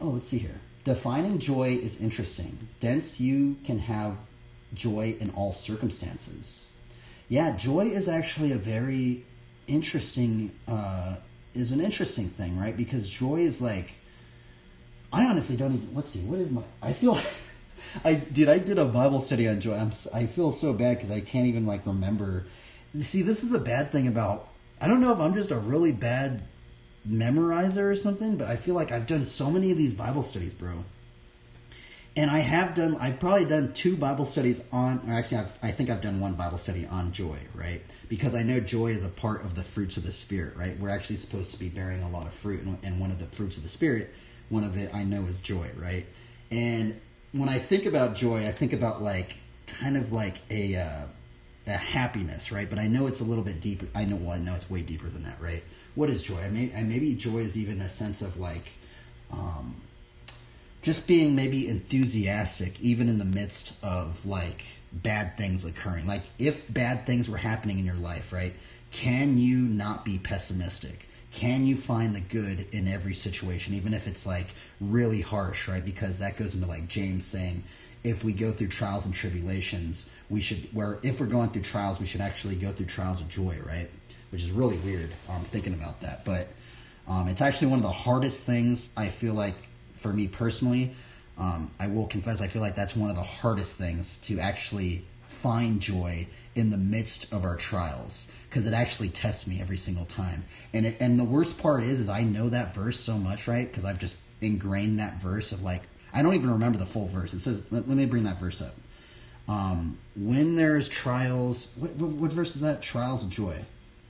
B: let's see here. Defining joy is interesting. Thence you can have joy in all circumstances. Yeah, joy is actually a very interesting, is an interesting thing, right? Because joy is like, I honestly don't even, let's see, what is my, I feel, I did a Bible study on joy. I feel so bad because I can't even like remember. See, this is the bad thing about, I don't know if I'm just a really bad memorizer or something, but I feel like I've done so many of these Bible studies, bro. And I've probably done 2 Bible studies on, or actually I think I've done 1 Bible study on joy, right? Because I know joy is a part of the fruits of the Spirit, right? We're actually supposed to be bearing a lot of fruit, and one of the fruits of the Spirit, one of it I know is joy, right? And when I think about joy, I think about like, kind of like a happiness, right? But I know it's a little bit deeper. I know it's way deeper than that, right? What is joy? Maybe joy is even a sense of like, just being maybe enthusiastic, even in the midst of like bad things occurring. Like if bad things were happening in your life, right? Can you not be pessimistic? Can you find the good in every situation, even if it's like really harsh, right? Because that goes into like James saying, if we go through trials and tribulations, if we're going through trials, we should actually go through trials of joy, right? Which is really weird, thinking about that. But it's actually one of the hardest things, I feel like, for me personally. I will confess, I feel like that's one of the hardest things, to actually find joy in the midst of our trials, because it actually tests me every single time. And the worst part is I know that verse so much, right? Because I've just ingrained that verse of like, I don't even remember the full verse. It says, let me bring that verse up. When there's trials, what verse is that? Trials of joy,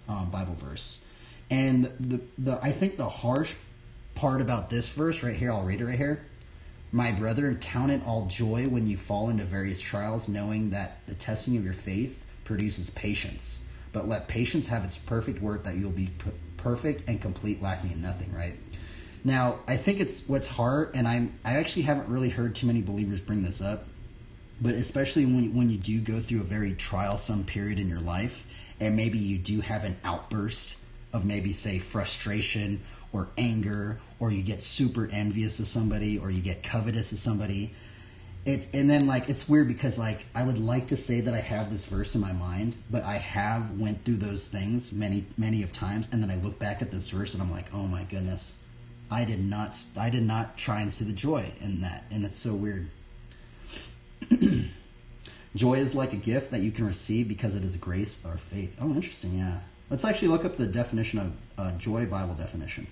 B: Bible verse. And I think the harsh part about this verse right here, I'll read it right here. My brethren, count it all joy when you fall into various trials, knowing that the testing of your faith produces patience. But let patience have its perfect work, that you'll be perfect and complete, lacking in nothing, right? Now, I think it's what's hard, and I actually haven't really heard too many believers bring this up, but especially when you do go through a very trialsome period in your life, and maybe you do have an outburst of maybe, say, frustration or anger, or you get super envious of somebody, or you get covetous of somebody. And then like it's weird because like I would like to say that I have this verse in my mind, but I have went through those things many of times, and then I look back at this verse and I'm like, oh my goodness, I did not try and see the joy in that, and it's so weird. Joy is like a gift that you can receive because it is grace or faith. Oh, interesting. Yeah, let's actually look up the definition of joy, Bible definition.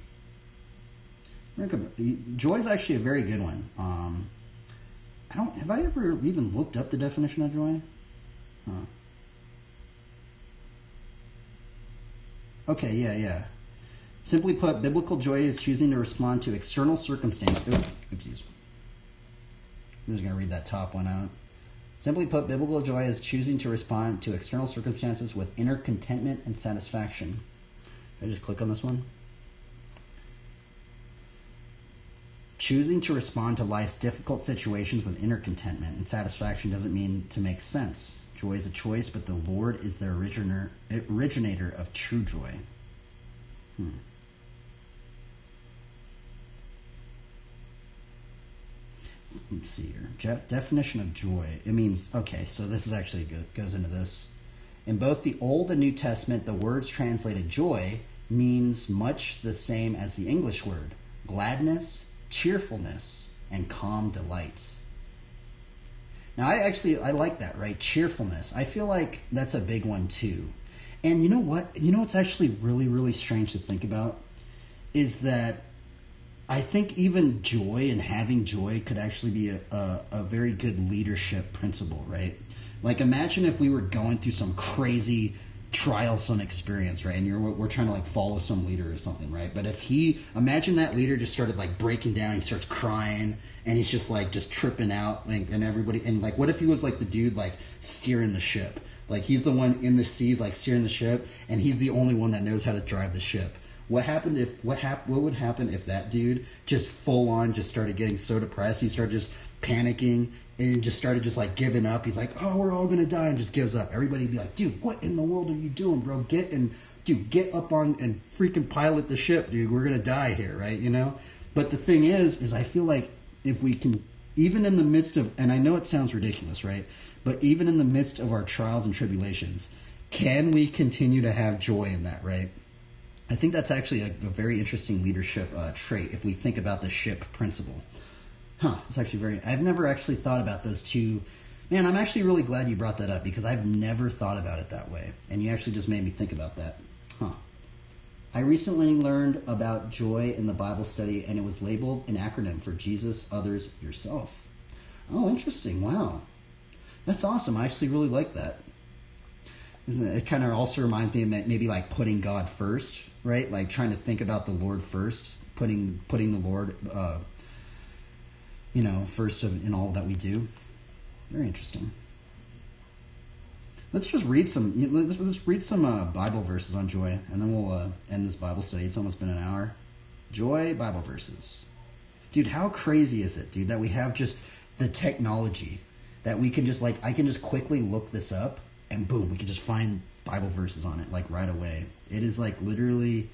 B: Joy is actually a very good one. Have I ever even looked up the definition of joy? Huh. Okay, yeah. Simply put, biblical joy is choosing to respond to external circumstances. Oopsies. I'm just going to read that top one out. Simply put, biblical joy is choosing to respond to external circumstances with inner contentment and satisfaction. Can I just click on this one? Choosing to respond to life's difficult situations with inner contentment and satisfaction doesn't mean to make sense. Joy is a choice, but the Lord is the originator of true joy. Let's see here. Definition of joy. It means, okay, so this is actually good, goes into this. In both the Old and New Testament, the words translated joy means much the same as the English word: gladness, cheerfulness, and calm delights. Now, I like that, right? Cheerfulness. I feel like that's a big one too. And you know what? You know what's actually really, really strange to think about is that I think even joy and having joy could actually be a very good leadership principle, right? Like imagine if we were going through some crazy trialsome experience, right? And we're trying to like follow some leader or something, right? But if imagine that leader just started like breaking down, he starts crying, and he's just like just tripping out, like, and everybody, and like what if he was like the dude like steering the ship? Like he's the one in the seas like steering the ship, and he's the only one that knows how to drive the ship. What would happen if that dude just full on just started getting so depressed, he started just panicking and just started just like giving up? He's like, oh, we're all gonna die, and just gives up. Everybody'd be like, dude, what in the world are you doing, bro? Get up on and freaking pilot the ship, dude. We're gonna die here, right? You know? But the thing is I feel like if we can, even in the midst of, and I know it sounds ridiculous, right? But even in the midst of our trials and tribulations, can we continue to have joy in that, right? I think that's actually a very interesting leadership trait if we think about the ship principle. It's actually I've never actually thought about those two. Man, I'm actually really glad you brought that up because I've never thought about it that way. And you actually just made me think about that. I recently learned about joy in the Bible study, and it was labeled an acronym for Jesus, others, yourself. Oh, interesting. Wow. That's awesome. I actually really like that. It kind of also reminds me of maybe like putting God first, right? Like trying to think about the Lord first, putting the Lord, first in all that we do. Very interesting. Let's just read let's read some Bible verses on joy, and then we'll end this Bible study. It's almost been an hour. Joy Bible verses. Dude, how crazy is it, dude, that we have just the technology that we can just I can just quickly look this up, and boom, we can just find Bible verses on it like right away. It is like literally,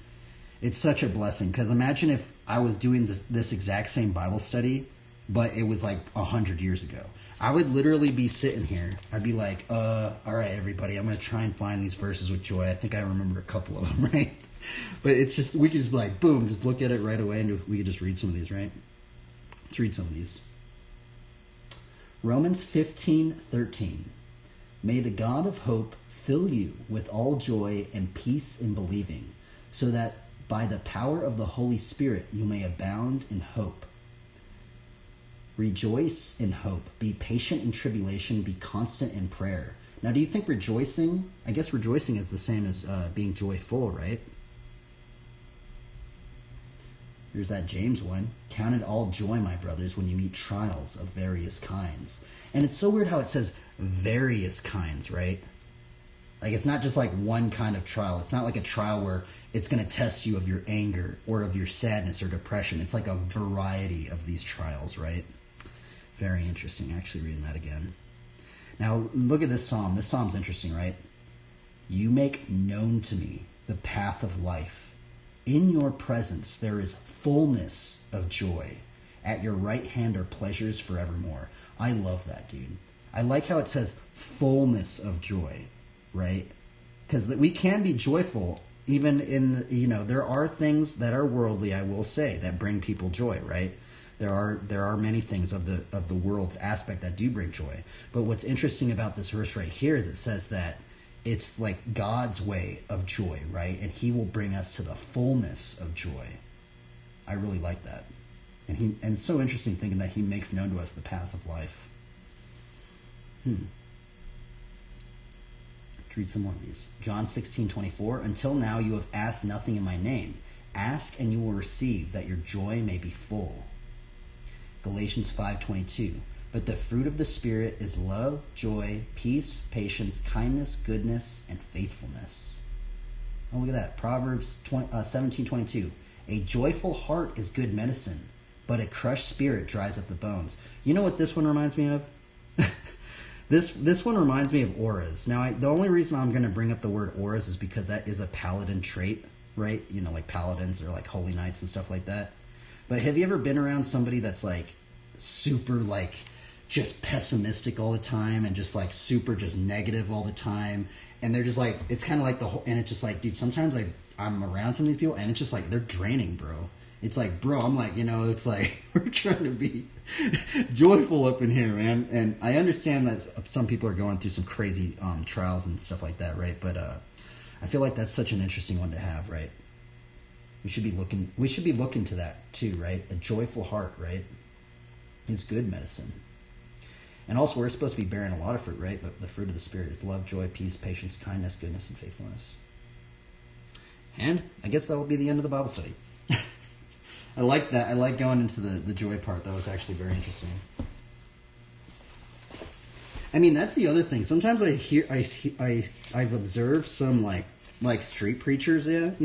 B: It's such a blessing, because imagine if I was doing this exact same Bible study, but it was like 100 years ago. I would literally be sitting here. I'd be like, all right, everybody, I'm going to try and find these verses with joy. I think I remember a couple of them, right? But it's just, we could just be like, boom, just look at it right away, and we could just read some of these, right? Let's read some of these. Romans 15:13. May the God of hope fill you with all joy and peace in believing, so that by the power of the Holy Spirit you may abound in hope. Rejoice in hope. Be patient in tribulation. Be constant in prayer. Now, do you think rejoicing, I guess rejoicing is the same as being joyful, right? There's that James one. Count it all joy, my brothers, when you meet trials of various kinds. And it's so weird how it says various kinds, right? Like, it's not just like one kind of trial. It's not like a trial where it's going to test you of your anger or of your sadness or depression. It's like a variety of these trials, right? Very interesting. Actually reading that again. Now, look at this psalm. This psalm's interesting, right? You make known to me the path of life. In your presence there is fullness of joy. At your right hand are pleasures forevermore. I love that, dude. I like how it says fullness of joy, right? Because we can be joyful even in, there are things that are worldly, I will say, that bring people joy, right? There are many things of the world's aspect that do bring joy. But what's interesting about this verse right here is it says that it's like God's way of joy, right? And he will bring us to the fullness of joy. I really like that. And it's so interesting thinking that he makes known to us the paths of life. Let's read some more of these. John 16:24. Until now you have asked nothing in my name. Ask and you will receive, that your joy may be full. Galatians 5:22. But the fruit of the Spirit is love, joy, peace, patience, kindness, goodness, and faithfulness. Oh, look at that. Proverbs 17:22. A joyful heart is good medicine, but a crushed spirit dries up the bones. You know what this one reminds me of? This one reminds me of auras. Now, the only reason I'm going to bring up the word auras is because that is a paladin trait, right? Like paladins or like holy knights and stuff like that. But have you ever been around somebody that's like super like just pessimistic all the time and just like super just negative all the time? And they're just like, it's kind of like and it's just like, dude, sometimes I'm around some of these people and it's just like, they're draining, bro. It's like, bro, I'm like, it's like, we're trying to be joyful up in here, man. And I understand that some people are going through some crazy trials and stuff like that, right? But I feel like that's such an interesting one to have, right? We should be looking to that too, right? A joyful heart, right, is good medicine. And also, we're supposed to be bearing a lot of fruit, right? But the fruit of the Spirit is love, joy, peace, patience, kindness, goodness, and faithfulness. And I guess that will be the end of the Bible study. I like that. I like going into the joy part. That was actually very interesting. I mean, that's the other thing. Sometimes I've observed some like street preachers, I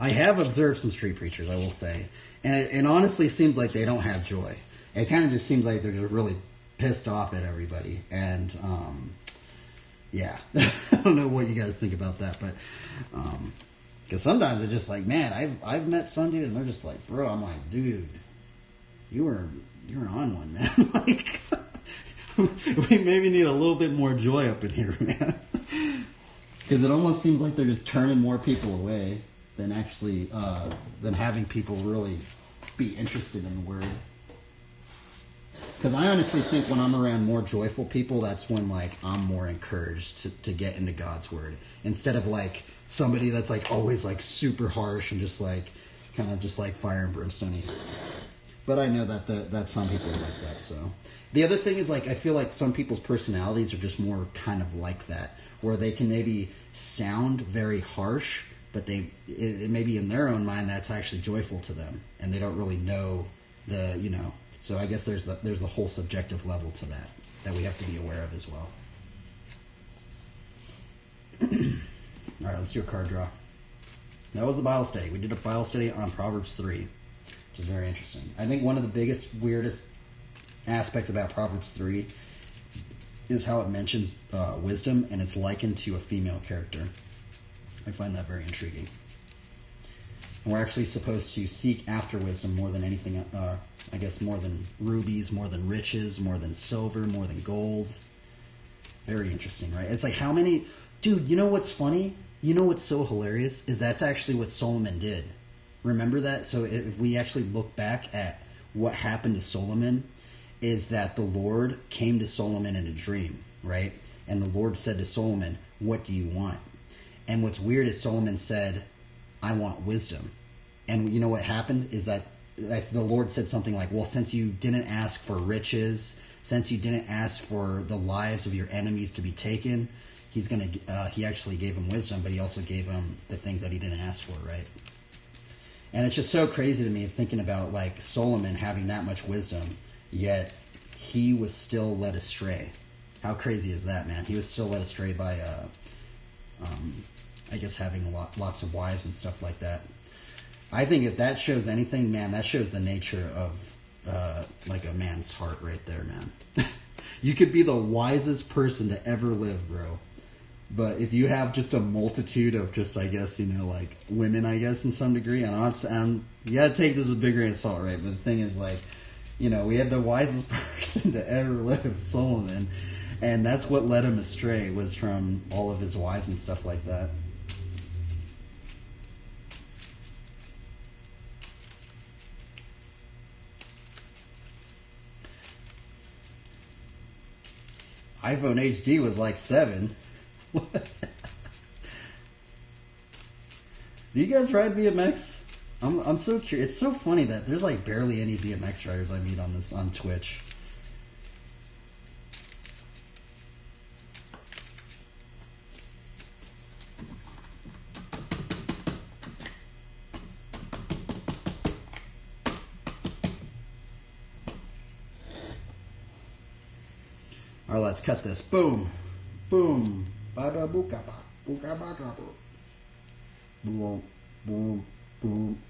B: have observed some street preachers, I will say. And it honestly seems like they don't have joy. It kind of just seems like they're just really pissed off at everybody. And, yeah. I don't know what you guys think about that, but... because sometimes it's just like, man, I've met some dude and they're just like, bro, I'm like, dude, you're on one, man. Like, we maybe need a little bit more joy up in here, man. Because it almost seems like they're just turning more people away than actually, than having people really be interested in the word. Because I honestly think when I'm around more joyful people, that's when like I'm more encouraged to get into God's word, instead of like somebody that's like always like super harsh and just like kind of just like fire and brimstone. But I know that some people are like that. So the other thing is, like, I feel like some people's personalities are just more kind of like that, where they can maybe sound very harsh, but it maybe in their own mind that's actually joyful to them, and they don't really know So I guess there's the whole subjective level to that we have to be aware of as well. All right, let's do a card draw. That was the Bible study. We did a Bible study on Proverbs 3, which is very interesting. I think one of the biggest, weirdest aspects about Proverbs 3 is how it mentions wisdom, and it's likened to a female character. I find that very intriguing. We're actually supposed to seek after wisdom more than anything, I guess more than rubies, more than riches, more than silver, more than gold. Very interesting, right? It's like how many... Dude, you know what's funny? You know what's so hilarious? Is that's actually what Solomon did. Remember that? So if we actually look back at what happened to Solomon, is that the Lord came to Solomon in a dream, right? And the Lord said to Solomon, what do you want? And what's weird is Solomon said, I want wisdom. And you know what happened is that the Lord said something like, well, since you didn't ask for riches, since you didn't ask for the lives of your enemies to be taken, he actually gave him wisdom, but he also gave him the things that he didn't ask for, right? And it's just so crazy to me thinking about like Solomon having that much wisdom, yet he was still led astray. How crazy is that, man? He was still led astray by, I guess, having lots of wives and stuff like that. I think if that shows anything, man, that shows the nature of like a man's heart right there, man. You could be the wisest person to ever live, bro. But if you have just a multitude of just, I guess, like women, I guess, in some degree, and you gotta take this with a big grain of salt, right? But the thing is, like, we had the wisest person to ever live, Solomon, and that's what led him astray, was from all of his wives and stuff like that. iPhone HD was like 7. Do you guys ride BMX? I'm so curious. It's so funny that there's like barely any BMX riders I meet on Twitch. All right, let's cut this. Boom, boom, bada buka ba, buka baka boom, boom, boom.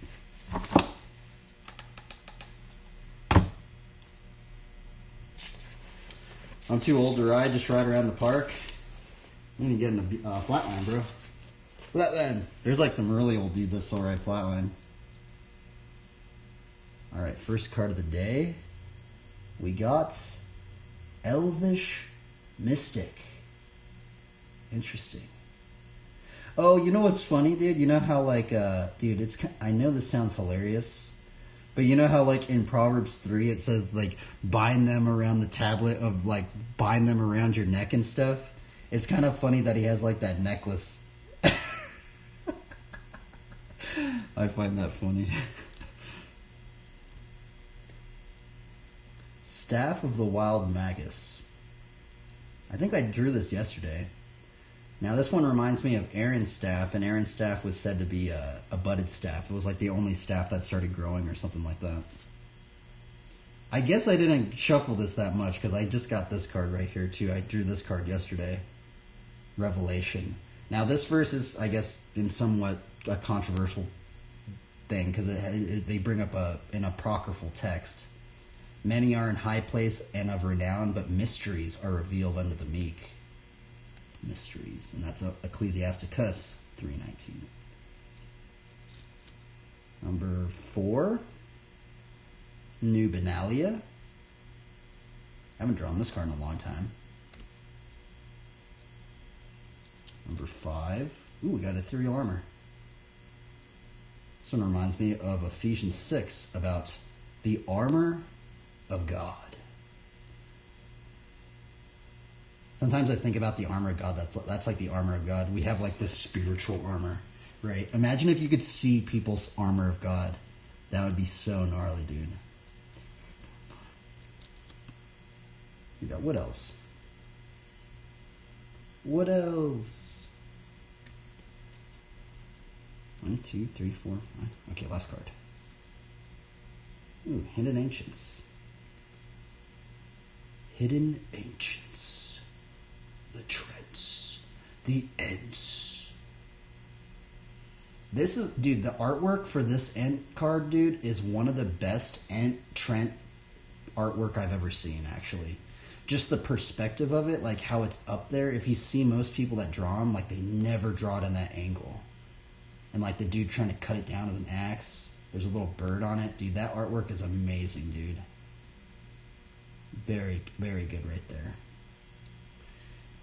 B: I'm too old to ride. Just ride around the park. I'm gonna get in a flatline, bro. Flatline. There's like some really old dudes that still ride flatline. All right, first card of the day. We got Elvish Mystic. Interesting. Oh, you know what's funny, dude? You know how like, dude, I know this sounds hilarious, but you know how like in Proverbs 3 it says like bind them around the tablet of like bind them around your neck and stuff? It's kind of funny that he has like that necklace. I find that funny. Staff of the Wild Magus. I think I drew this yesterday. Now this one reminds me of Aaron's staff, and Aaron's staff was said to be a budded staff. It was like the only staff that started growing or something like that. I guess I didn't shuffle this that much because I just got this card right here too. I drew this card yesterday. Revelation. Now this verse is, I guess, in somewhat a controversial thing because they bring up an apocryphal text. Many are in high place and of renown, but mysteries are revealed unto the meek. Mysteries. And that's Ecclesiasticus 3:19. Number 4. Nubinalia. I haven't drawn this card in a long time. Number 5. Ooh, we got ethereal armor. This one reminds me of Ephesians 6 about the armor of God. Sometimes I think about the armor of God. That's like the armor of God. We have like this spiritual armor, right? Imagine if you could see people's armor of God. That would be so gnarly, dude. We got what else? What else? 1, 2, 3, 4, 5. Okay, last card. Ooh, Hidden Ancients. Hidden Ancients. The Trents. The Ents. This is, dude, the artwork for this Ent card, dude, is one of the best Ent Trent artwork I've ever seen, actually. Just the perspective of it, like how it's up there. If you see most people that draw them, like they never draw it in that angle. and like the dude trying to cut it down with an axe. There's a little bird on it. Dude, that artwork is amazing, dude. Very, very good right there.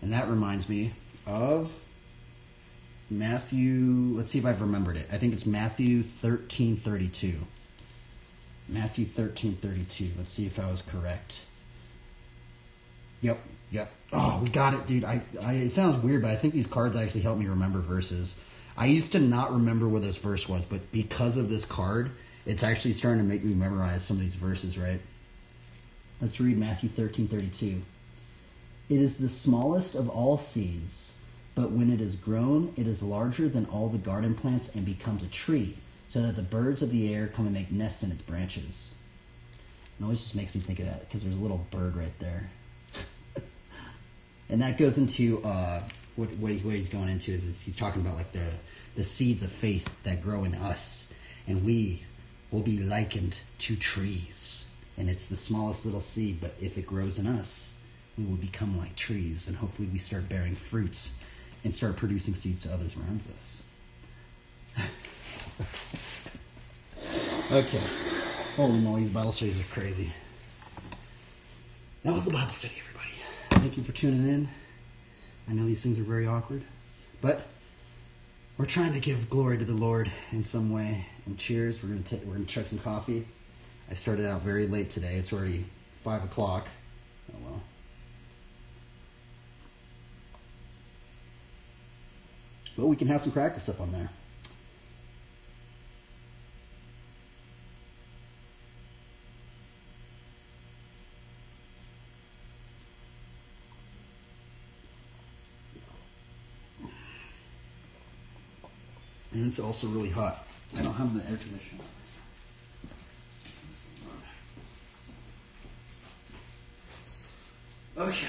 B: And that reminds me of Matthew, let's see if I've remembered it. I think it's Matthew 13:32. Matthew 13:32. Let's see if I was correct. Yep. Oh, we got it, dude. It sounds weird, but I think these cards actually help me remember verses. I used to not remember what this verse was, but because of this card, it's actually starting to make me memorize some of these verses, right? Let's read Matthew 13:32. It is the smallest of all seeds, but when it is grown, it is larger than all the garden plants and becomes a tree, so that the birds of the air come and make nests in its branches. It always just makes me think of that, because there's a little bird right there. And that goes into what he's going into is he's talking about like the seeds of faith that grow in us, and we will be likened to trees. And it's the smallest little seed, but if it grows in us, we will become like trees, and hopefully we start bearing fruit and start producing seeds to others around us. Okay. Holy moly, these Bible studies are crazy. That was the Bible study, everybody. Thank you for tuning in. I know these things are very awkward, but we're trying to give glory to the Lord in some way. And cheers. We're gonna chug some coffee. I started out very late today. It's already 5 o'clock. Oh well. But we can have some practice up on there. And it's also really hot. I don't have the air conditioner. Okay.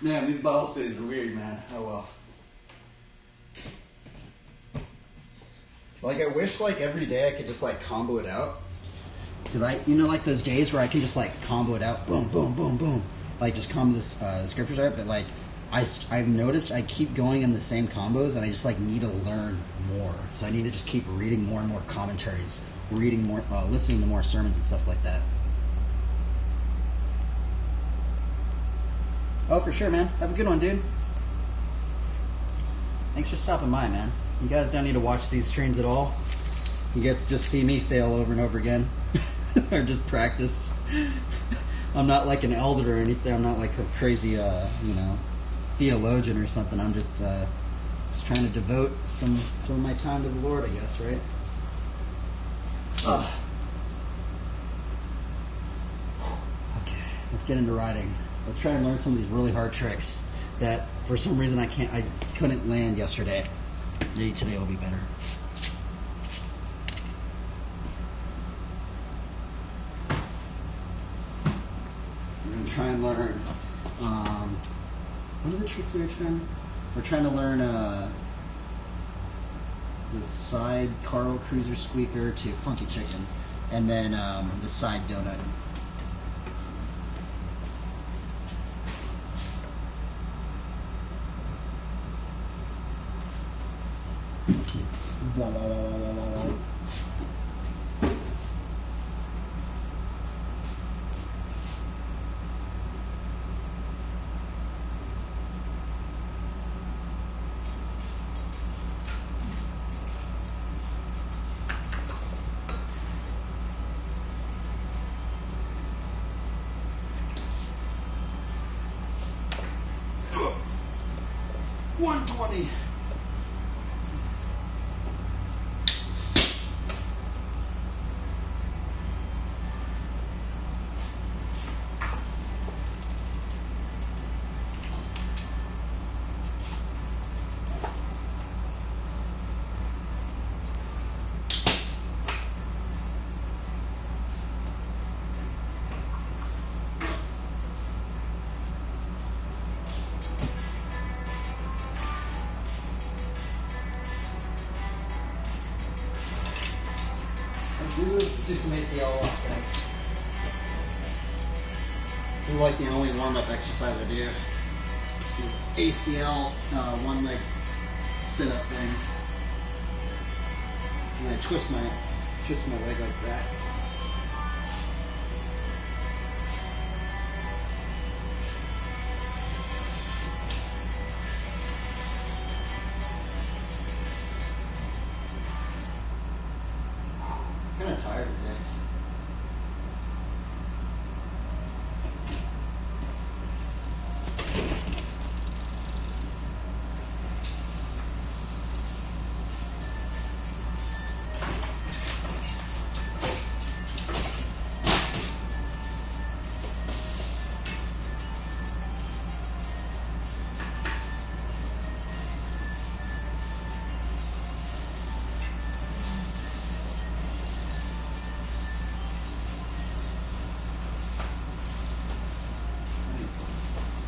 B: Man, these Bible studies are weird, man. Oh well. Like, I wish, like, every day I could just, like, combo it out. So, like, you know, like those days where I can just, like, combo it out. Boom, boom, boom, boom. Like, just combo the scriptures out. But, like, I've noticed I keep going in the same combos, and I just, like, need to learn more. So I need to just keep reading more and more commentaries. Reading more, listening to more sermons and stuff like that. Oh, for sure, man. Have a good one, dude. Thanks for stopping by, man. You guys don't need to watch these streams at all. You get to just see me fail over and over again. Or just practice. I'm not like an elder or anything. I'm not like a crazy, theologian or something. I'm just trying to devote some of my time to the Lord, I guess, right? Okay, let's get into riding. Let's try and learn some of these really hard tricks that for some reason I couldn't land yesterday. Maybe today will be better. We're going to try and learn, what are the tricks we were trying? We're trying to learn the side Carl Cruiser squeaker to Funky Chicken, and then the side donut. Blah, blah, blah, blah, blah, blah. $120. Do some ACL walkouts. This is like the only warm-up exercise I do. ACL one leg sit-up things. And I twist my leg like that. I'm kind of tired today.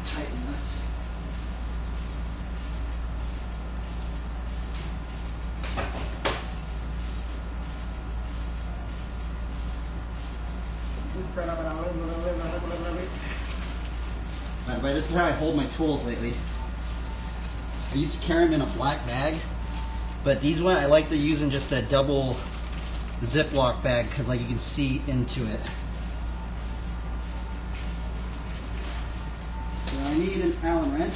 B: Tighten this. By the way, this is how I hold my tools lately. I used to carry them in a black bag, but these ones I like to use in just a double Ziploc bag because like you can see into it. So I need an Allen wrench.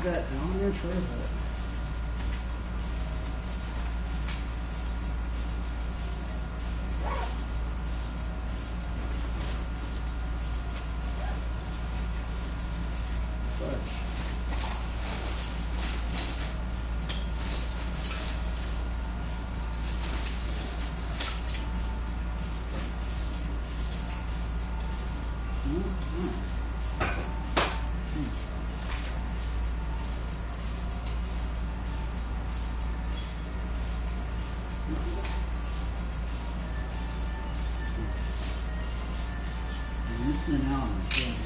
B: That Allen wrench, where is it? Missing an Allen wrench.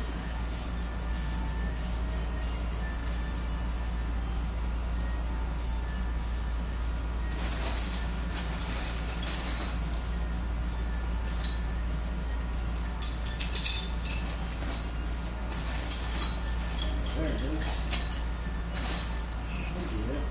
B: There it is. Should be it.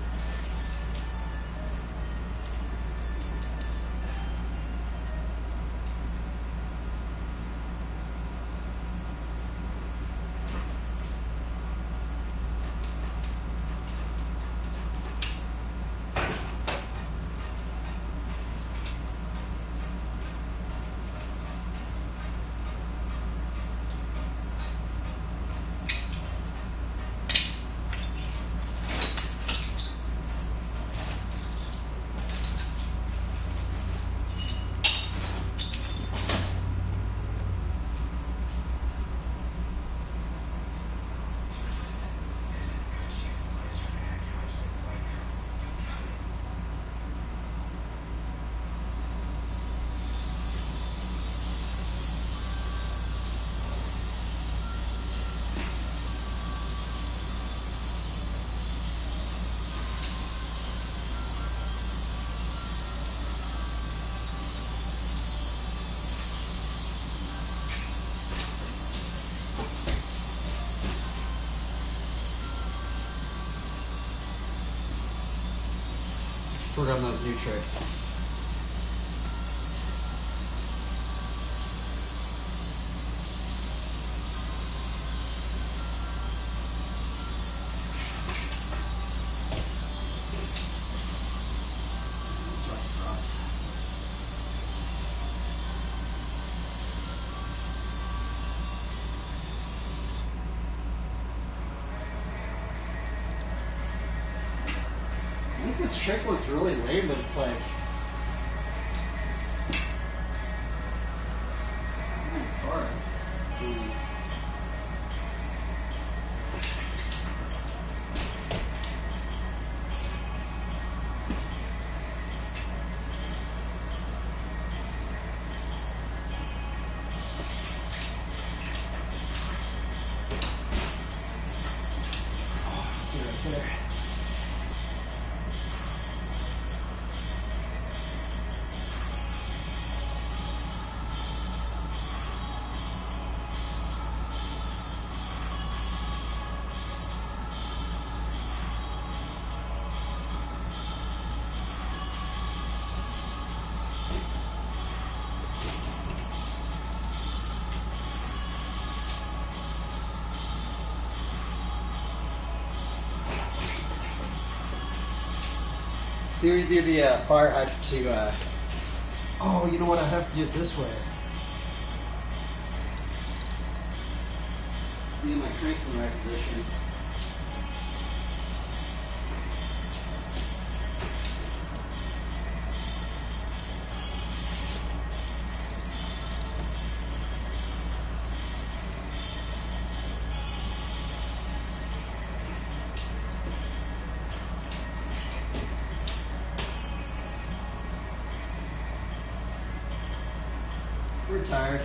B: Work on those new tricks. I think this trick looks really lame, but it's like... It's hard. there. So we do the fire hydrant to, oh, you know what, I have to do it this way. Need my cranks in the right position. We're tired.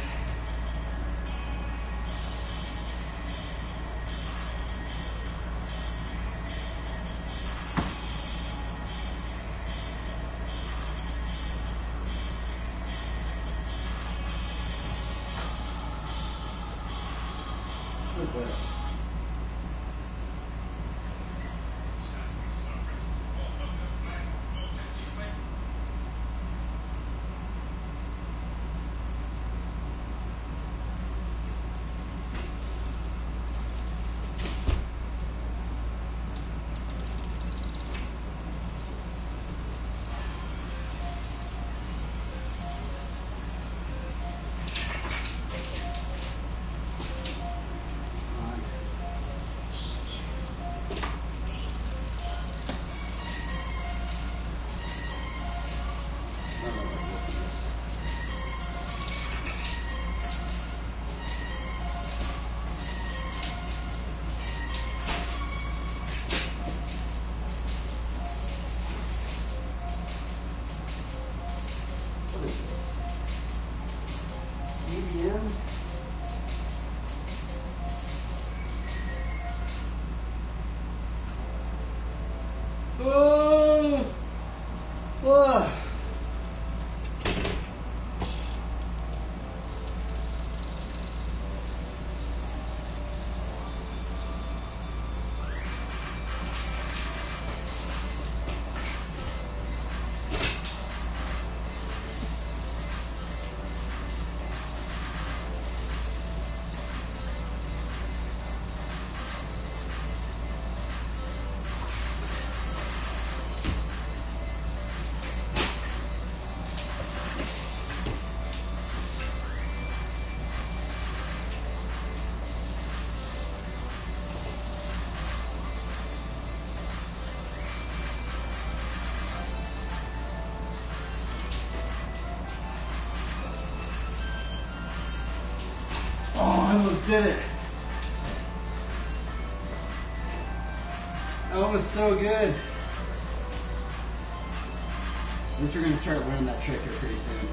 B: What's this? What is this? EDM? Oh! Oh! Oh, I almost did it. That was so good. At least we're going to start learning that trick here pretty soon.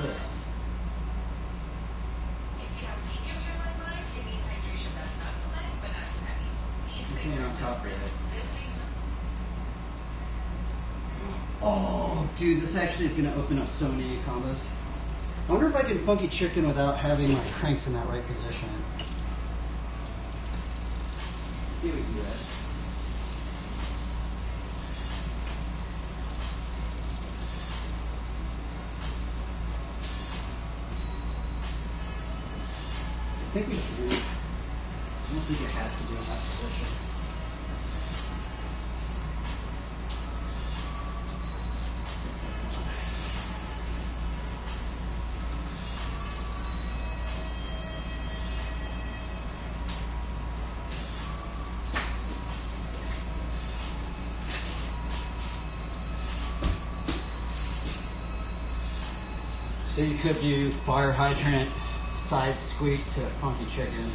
A: this? Anything on top of it?
B: Oh, dude, this actually is going to open up so many combos. I wonder if I can funky chicken without having my cranks in that right position.
A: See if we can do that.
B: I think we can. I don't think it has to be in that position. So you could do fire hydrant, side squeak to funky chicken.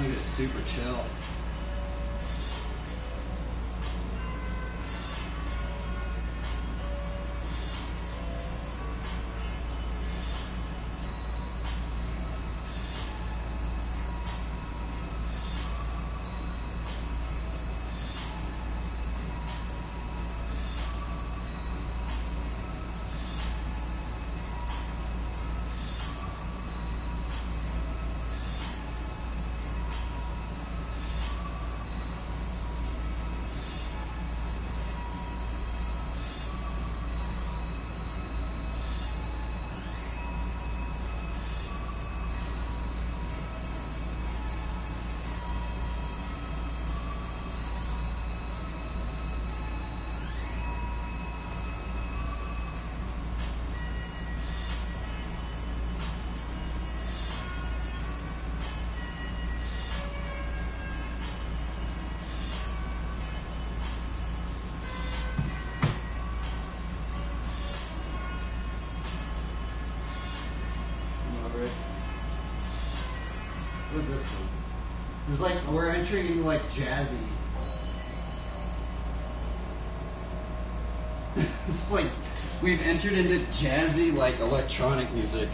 A: I'm just super chill.
B: What's this one? There's like, we're entering into like jazzy. It's like, we've entered into jazzy, like electronic music.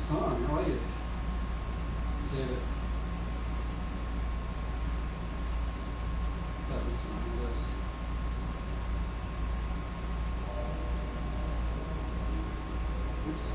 A: song. I like it. Save it. Got this one. Who's this? Oops.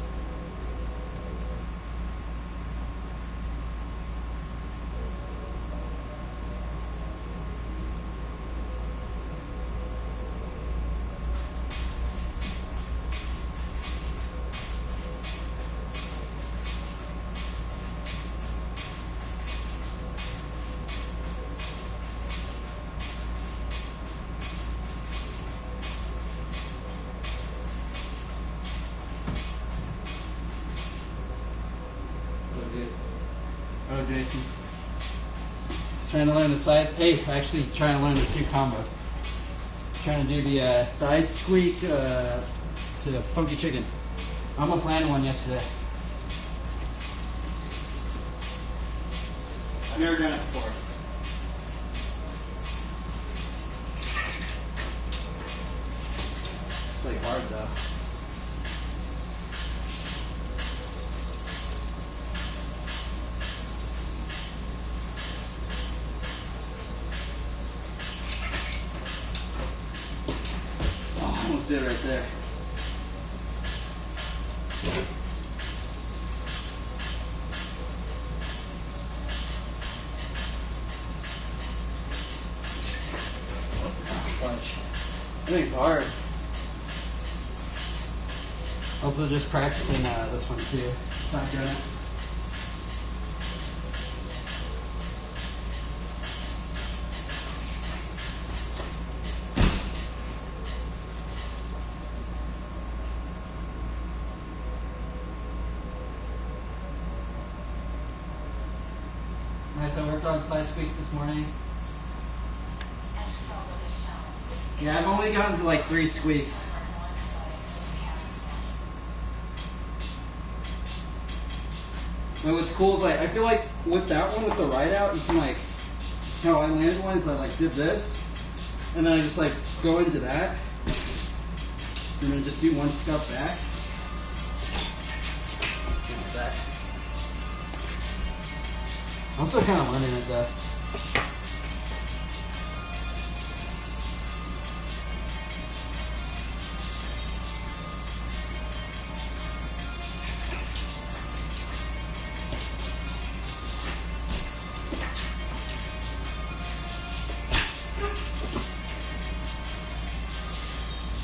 A: Oh, Jason. Trying to learn the side. Hey, actually trying to learn this new combo. Trying to do the side squeak to funky chicken. I almost landed one yesterday. I've never done it before. It's like hard though. Almost did right there. I think it's hard. Also just practicing this one too. Stop doing it. Nice, I worked on side squeaks this morning. Yeah, I've only gotten to like 3 squeaks. But what's cool is like, I feel like with that one, with the ride out, you can like, how I landed one is I like did this, and then I just like go into that, and then just do one step back. Like that. I'm still kind of learning it though.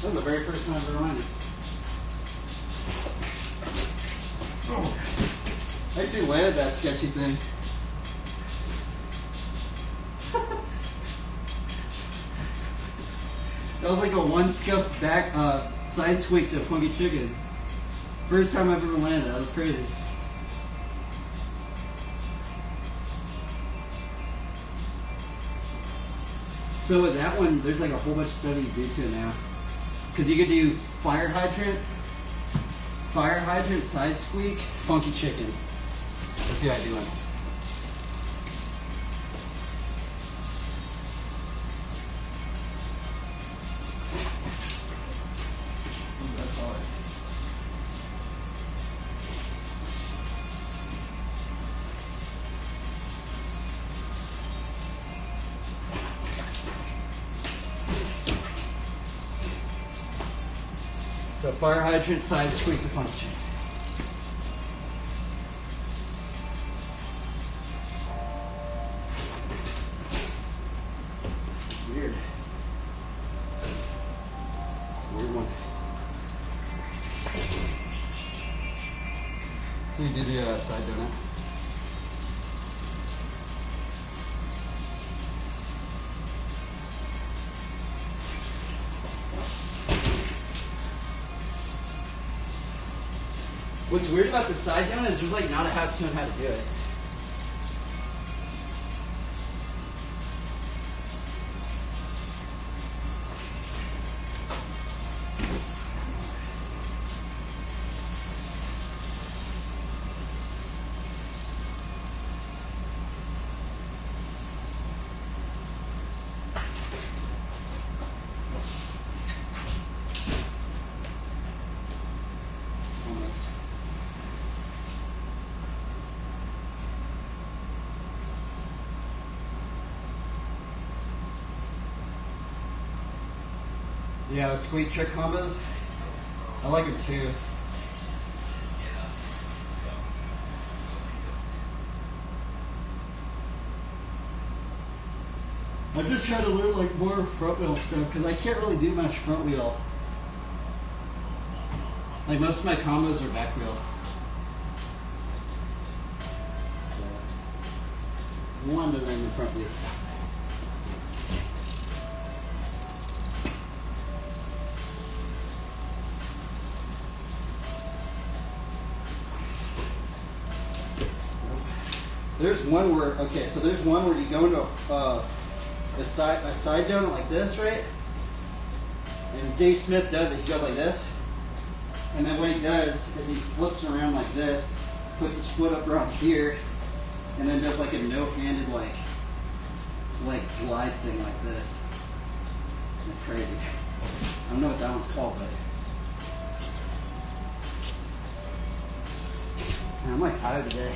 A: That was the very first time I've ever landed. Oh. I actually landed that sketchy thing. That was like a one scuff back side squeak to funky chicken. First time I've ever landed. That was crazy. So with that one, there's like a whole bunch of stuff you can do to it now. Because you could do fire hydrant, side squeak, funky chicken. Let's see how I do it. That's hard. So fire hydrant, side squeak to funky chicken. It's weird. Weird one. So you do the side donut. What's weird about the side donut is there's like not a how-to on how to do it. Yeah, the squeak trick combos. I like them too. I'm just trying to learn like more front wheel stuff because I can't really do much front wheel. Like most of my combos are back wheel. So I wanted to learn the front wheel stuff. There's one where, okay, so there's one where you go into a side donut like this, right? And Dave Smith does it, he goes like this. And then what he does is he flips around like this, puts his foot up around here, and then does like a no-handed like glide thing like this. It's crazy. I don't know what that one's called, but man, I'm like tired today.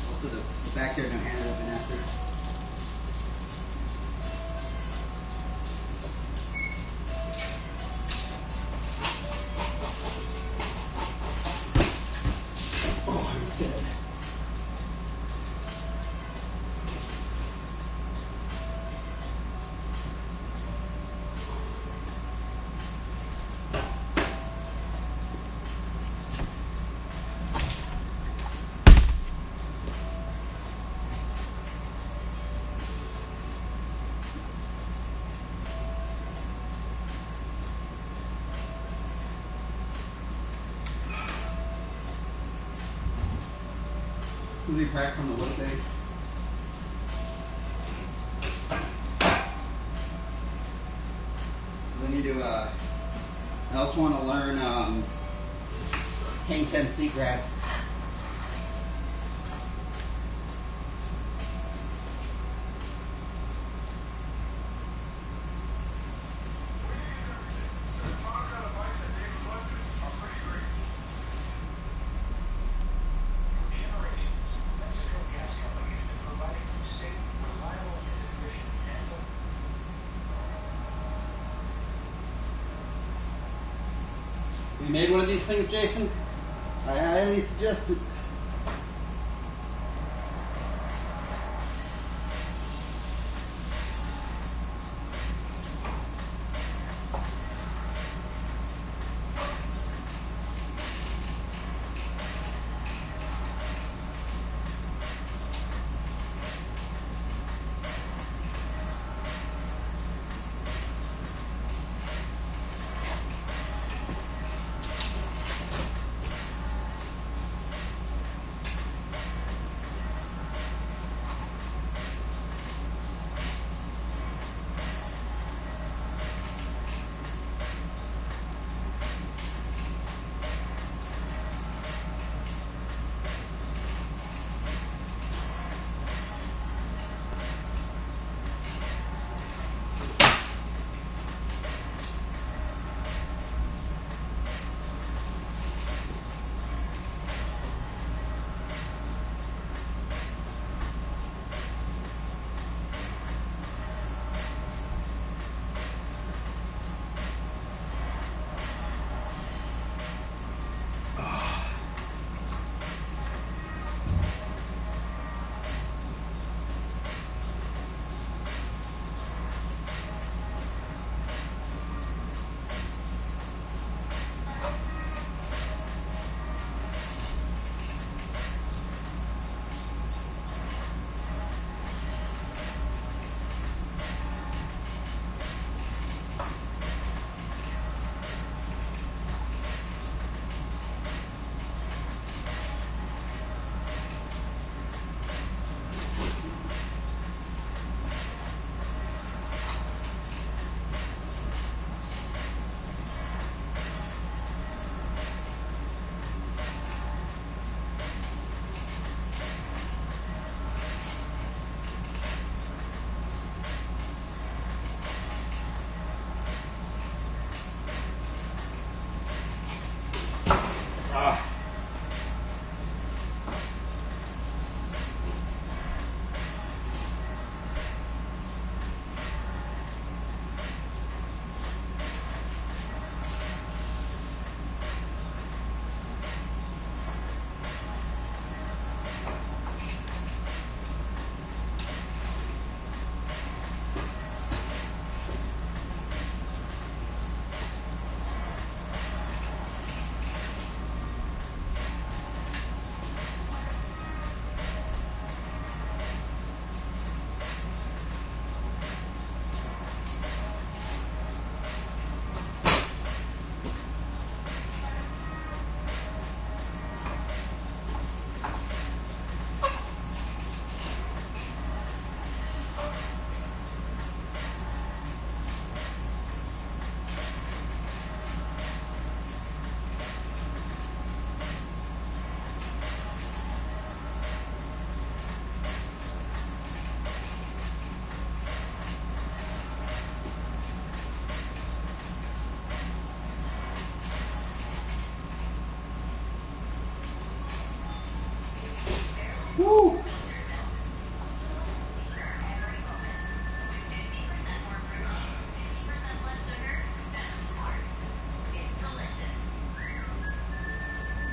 A: Also, the backyard no handed open after. Oh, I'm scared. Does he practice on the wood thing? Then you do, I also want to learn hang 10 seat grab. You made one of these things, Jason? I highly suggest it.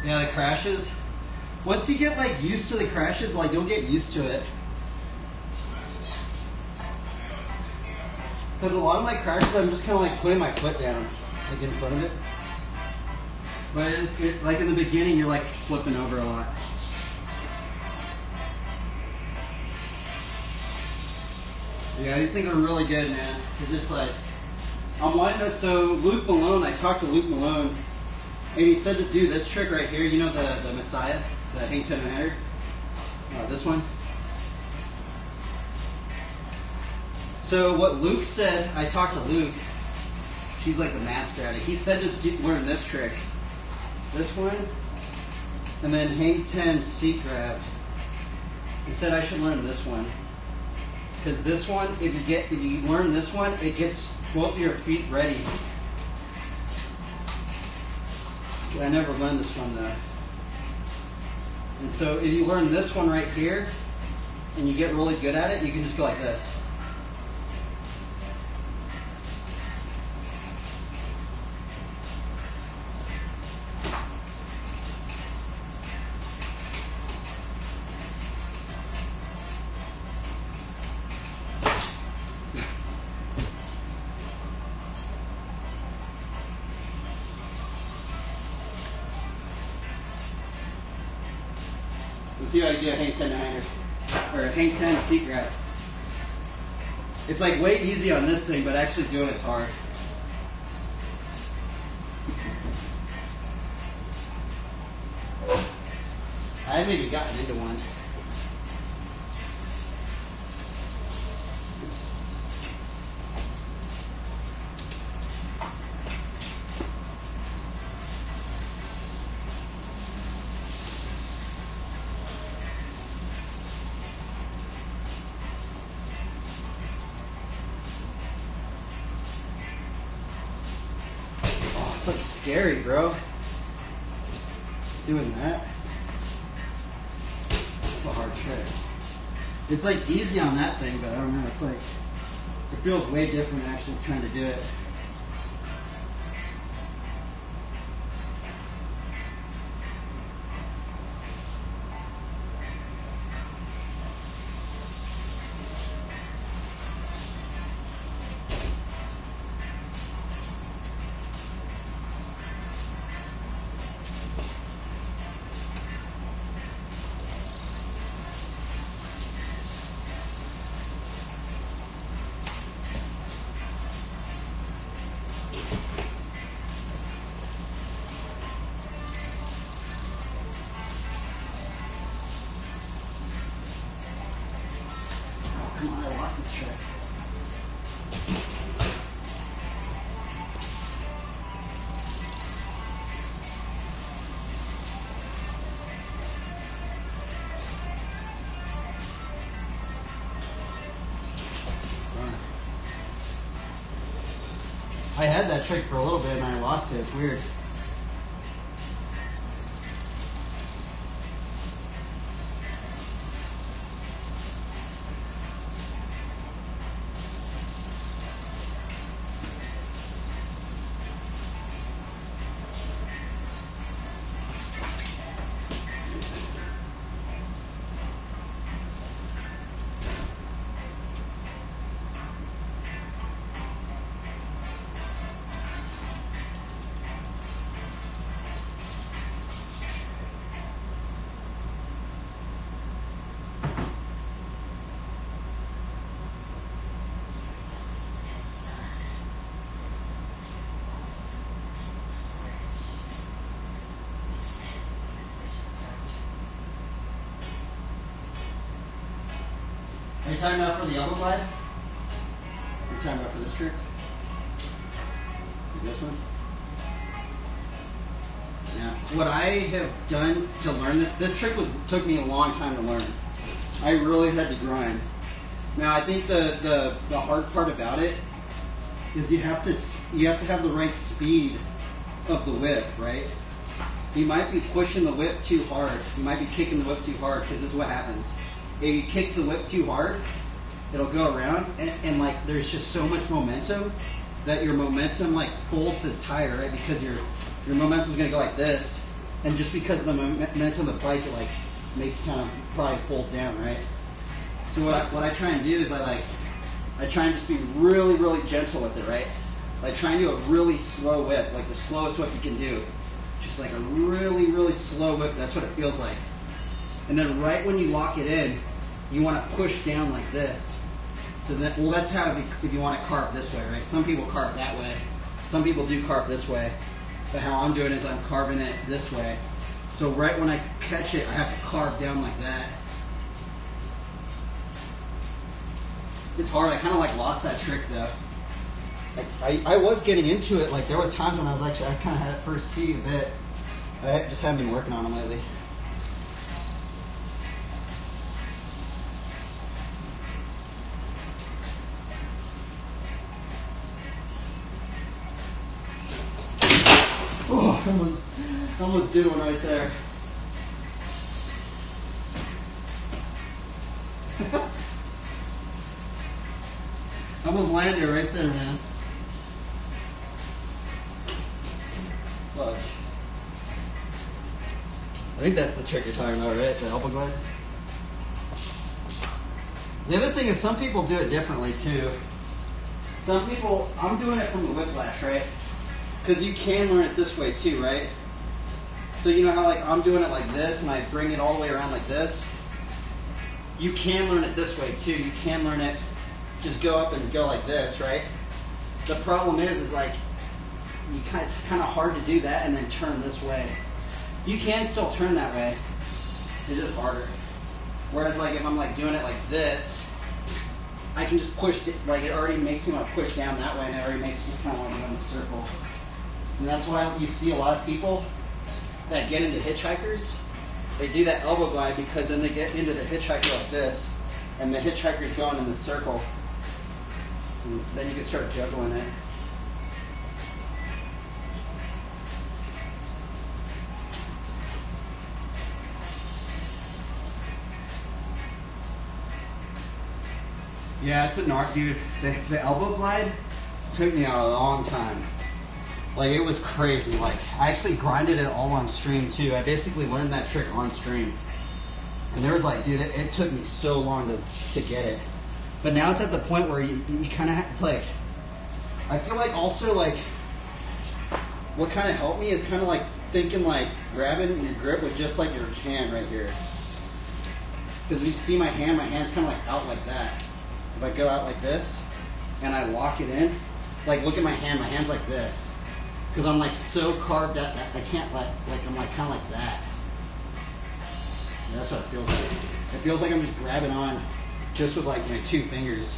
A: Yeah, the crashes. Once you get like used to the crashes, like you'll get used to it. Because a lot of my crashes, I'm just kind of like putting my foot down, like in front of it. But like in the beginning, you're like flipping over a lot. Yeah, these things are really good, man. It's just like, I'm wanting to, so Luke Malone, I talked to Luke Malone, and he said to do this trick right here, you know the Messiah, the hang 10 header? This one. So what Luke said, I talked to Luke, she's like the master at it, he said to learn this trick. This one, and then hang 10 seat grab. He said I should learn this one. Because this one, if you learn this one, it gets both your feet ready. I never learned this one though. And so if you learn this one right here, and you get really good at it, you can just go like this. Let's see how you do a hang 10 hanger, or a hang 10 seat grab. It's like way easy on this thing, but actually doing it's hard. I haven't even gotten into one. It's like scary, bro. Doing that. It's a hard trick. It's like easy on that thing, but I don't know. It's like, it feels way different actually trying to do it. Come on, I lost this trick. I had that trick for a little bit and I lost it. It's weird. Are you talking about for the elbow glide? Are you talking about for this trick? Like this one? Yeah. What I have done to learn this trick took me a long time to learn. I really had to grind. Now I think the hard part about it is you have to have the right speed of the whip, right? You might be pushing the whip too hard. You might be kicking the whip too hard, because this is what happens. If you kick the whip too hard, it'll go around, and like there's just so much momentum that your momentum like folds this tire, right? Because your momentum is going to go like this,
B: And just because of the momentum of the bike, it like makes kind of probably fold down, right? So what I try and do is I try and just be really, really gentle with it, right? Like try and do a really slow whip, like the slowest whip you can do. Just like a really, really slow whip, that's what it feels like. And then right when you lock it in, you want to push down like this. So that, well, that's how if you want to carve this way, right? Some people carve that way. Some people do carve this way. But how I'm doing is I'm carving it this way. So right when I catch it, I have to carve down like that. It's hard. I kind of like lost that trick though. Like I was getting into it. Like there was times when I kind of had it first tee a bit. I just haven't been working on them lately. Oh, almost did one right there. Almost landed right there, man. Fuck. I think that's the trick you're talking about, right? The elbow glide. The other thing is some people do it differently too. Some people, I'm doing it from the whiplash, right? Because you can learn it this way too, right? So you know how like I'm doing it like this and I bring it all the way around like this? You can learn it this way too. You can learn it, just go up and go like this, right? The problem is like, it's kind of hard to do that and then turn this way. You can still turn that way. It's just harder. Whereas like if I'm like doing it like this, I can just push it, like it already makes me want to push down that way and it already makes me just kind of want to go in the circle. And that's why you see a lot of people that get into hitchhikers, they do that elbow glide because then they get into the hitchhiker like this and the hitchhiker's going in the circle. And then you can start juggling it. Yeah, it's a gnarly, dude. The elbow glide took me a long time. Like, it was crazy. Like, I actually grinded it all on stream, too. I basically learned that trick on stream. And there was like, dude, it took me so long to get it. But now it's at the point where you kind of have to, like, I feel like also, like, what kind of helped me is kind of like thinking, like, grabbing your grip with just, like, your hand right here. Because if you see my hand's kind of, like, out like that. If I go out like this and I lock it in, like look at my hand's like this. Because I'm like so carved out that I can't like I'm like kind of like that. Yeah, that's what it feels like. It feels like I'm just grabbing on just with like my two fingers.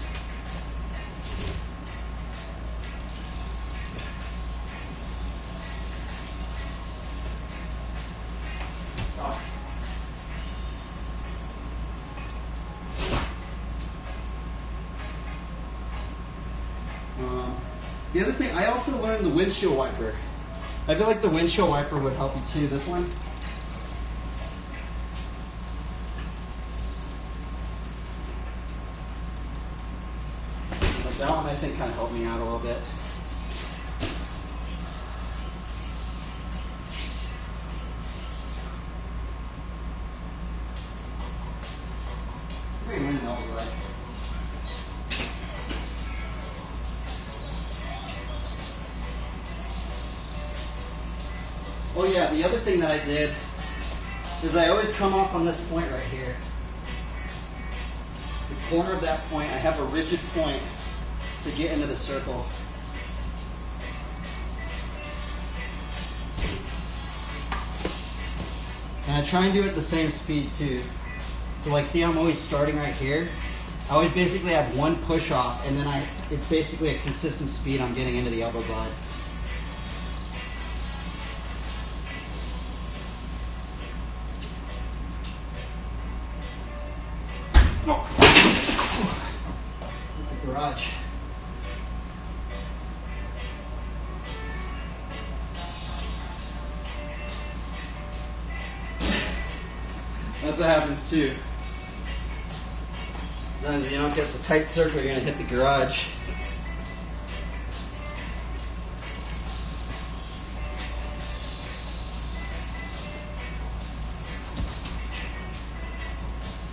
B: The other thing, I also learned the windshield wiper. I feel like the windshield wiper would help you too. This one. Like that one I think kind of helped me out a little bit. Pretty windy over that. Oh yeah, the other thing that I did is I always come off on this point right here. The corner of that point, I have a rigid point to get into the circle. And I try and do it at the same speed too. So like see I'm always starting right here. I always basically have one push off and then it's basically a consistent speed I'm getting into the elbow glide. Garage. That's what happens too. Sometimes if you don't get the tight circle, you're gonna hit the garage.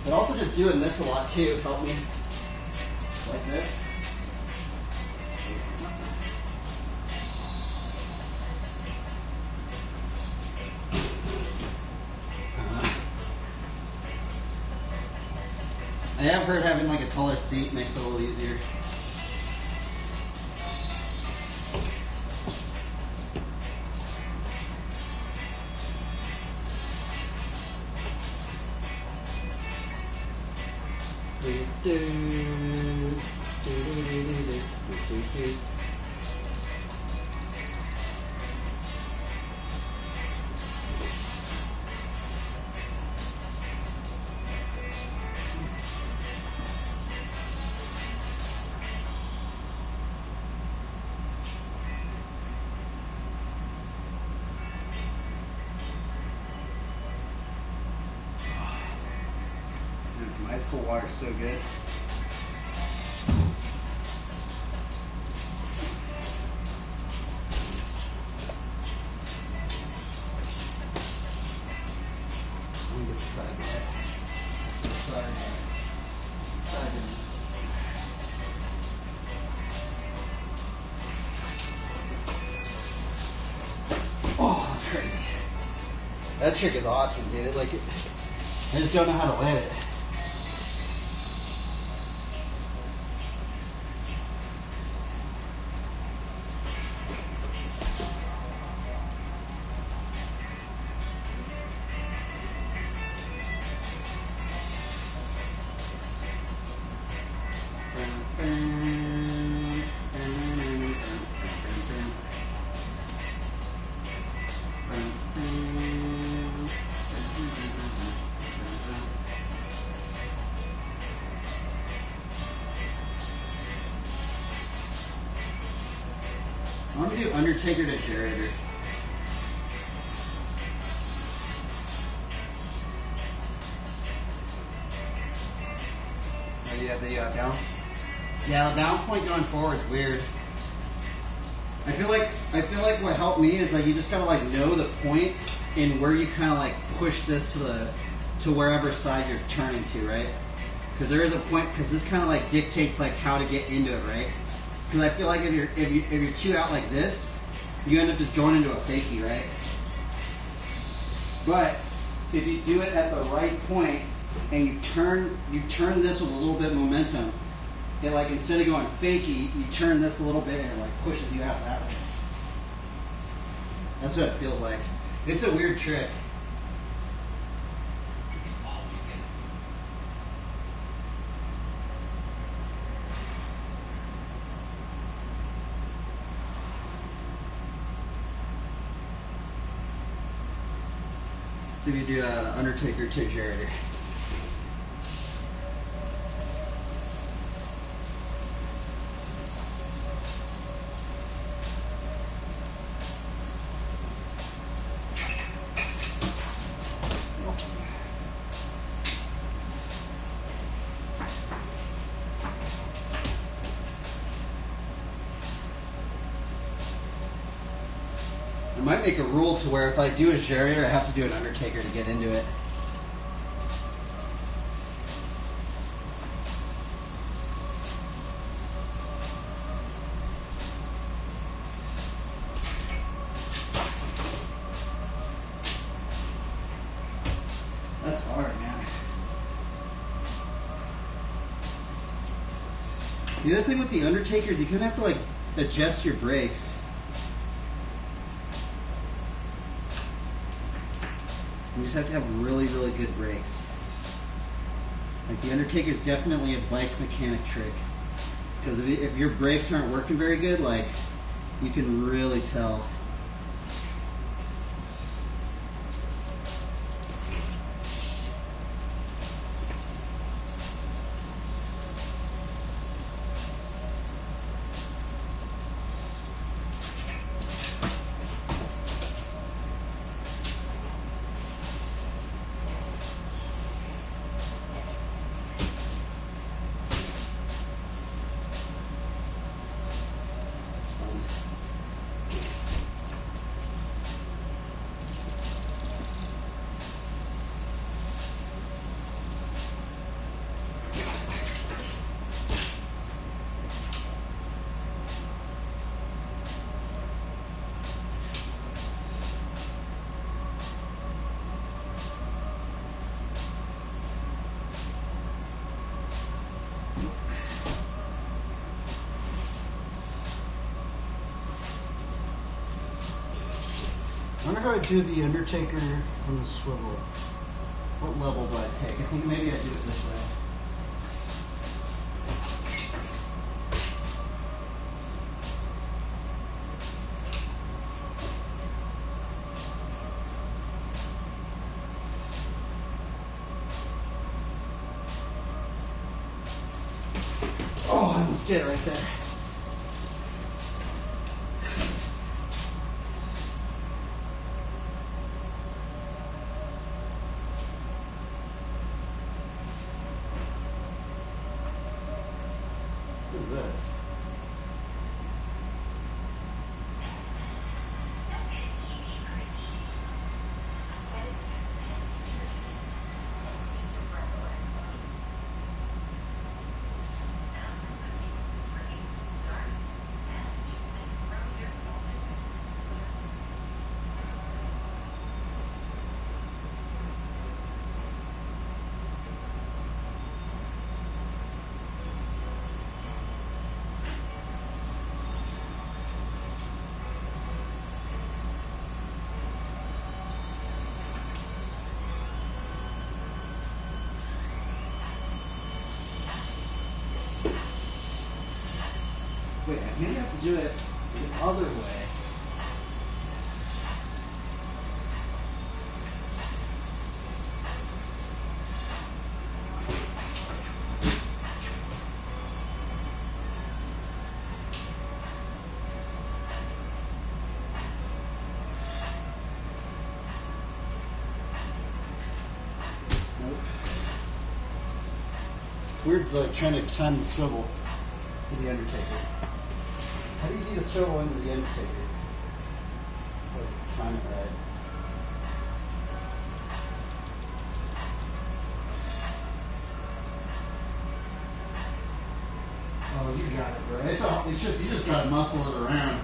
B: But also just doing this a lot too helped me. Like this. I have heard having like a taller seat makes it a little easier. Some ice cold water is so good. Let me get the side bag. Side bag. Oh, that's crazy. That trick is awesome, dude. I just don't know how to land it. I'm gonna do Undertaker to Generator. Oh, you have the balance? Yeah, the balance point going forward is weird. I feel like what helped me is like you just gotta like know the point and where you kind of like push this to wherever side you're turning to, right? Because there is a point, because this kind of like dictates like how to get into it, right? Because I feel like if you're too out like this, you end up just going into a fakie, right? But if you do it at the right point and you turn this with a little bit of momentum, it like instead of going fakie, you turn this a little bit and it like pushes you out that way. That's what it feels like. It's a weird trick. So you do Undertaker to Generator. I might make a rule to where if I do a Generator, I have to do an Undertaker to get into it. That's hard, man. The other thing with the Undertaker is you kind of have to like adjust your brakes. You just have to have really, really good brakes. Like the Undertaker is definitely a bike mechanic trick. Because if your brakes aren't working very good, like you can really tell. I wonder how I do the Undertaker from the swivel.
A: What level do I take? I think maybe I do it this way. Oh, I almost did it right there. What is this? Wait, maybe I have to do it the other way. Nope. Weird, like trying to time the swivel to the Undertaker. How do you do the swivel into the Undertaker? Like, time it right. Oh, you got it, bro. It's just, you just gotta muscle it around.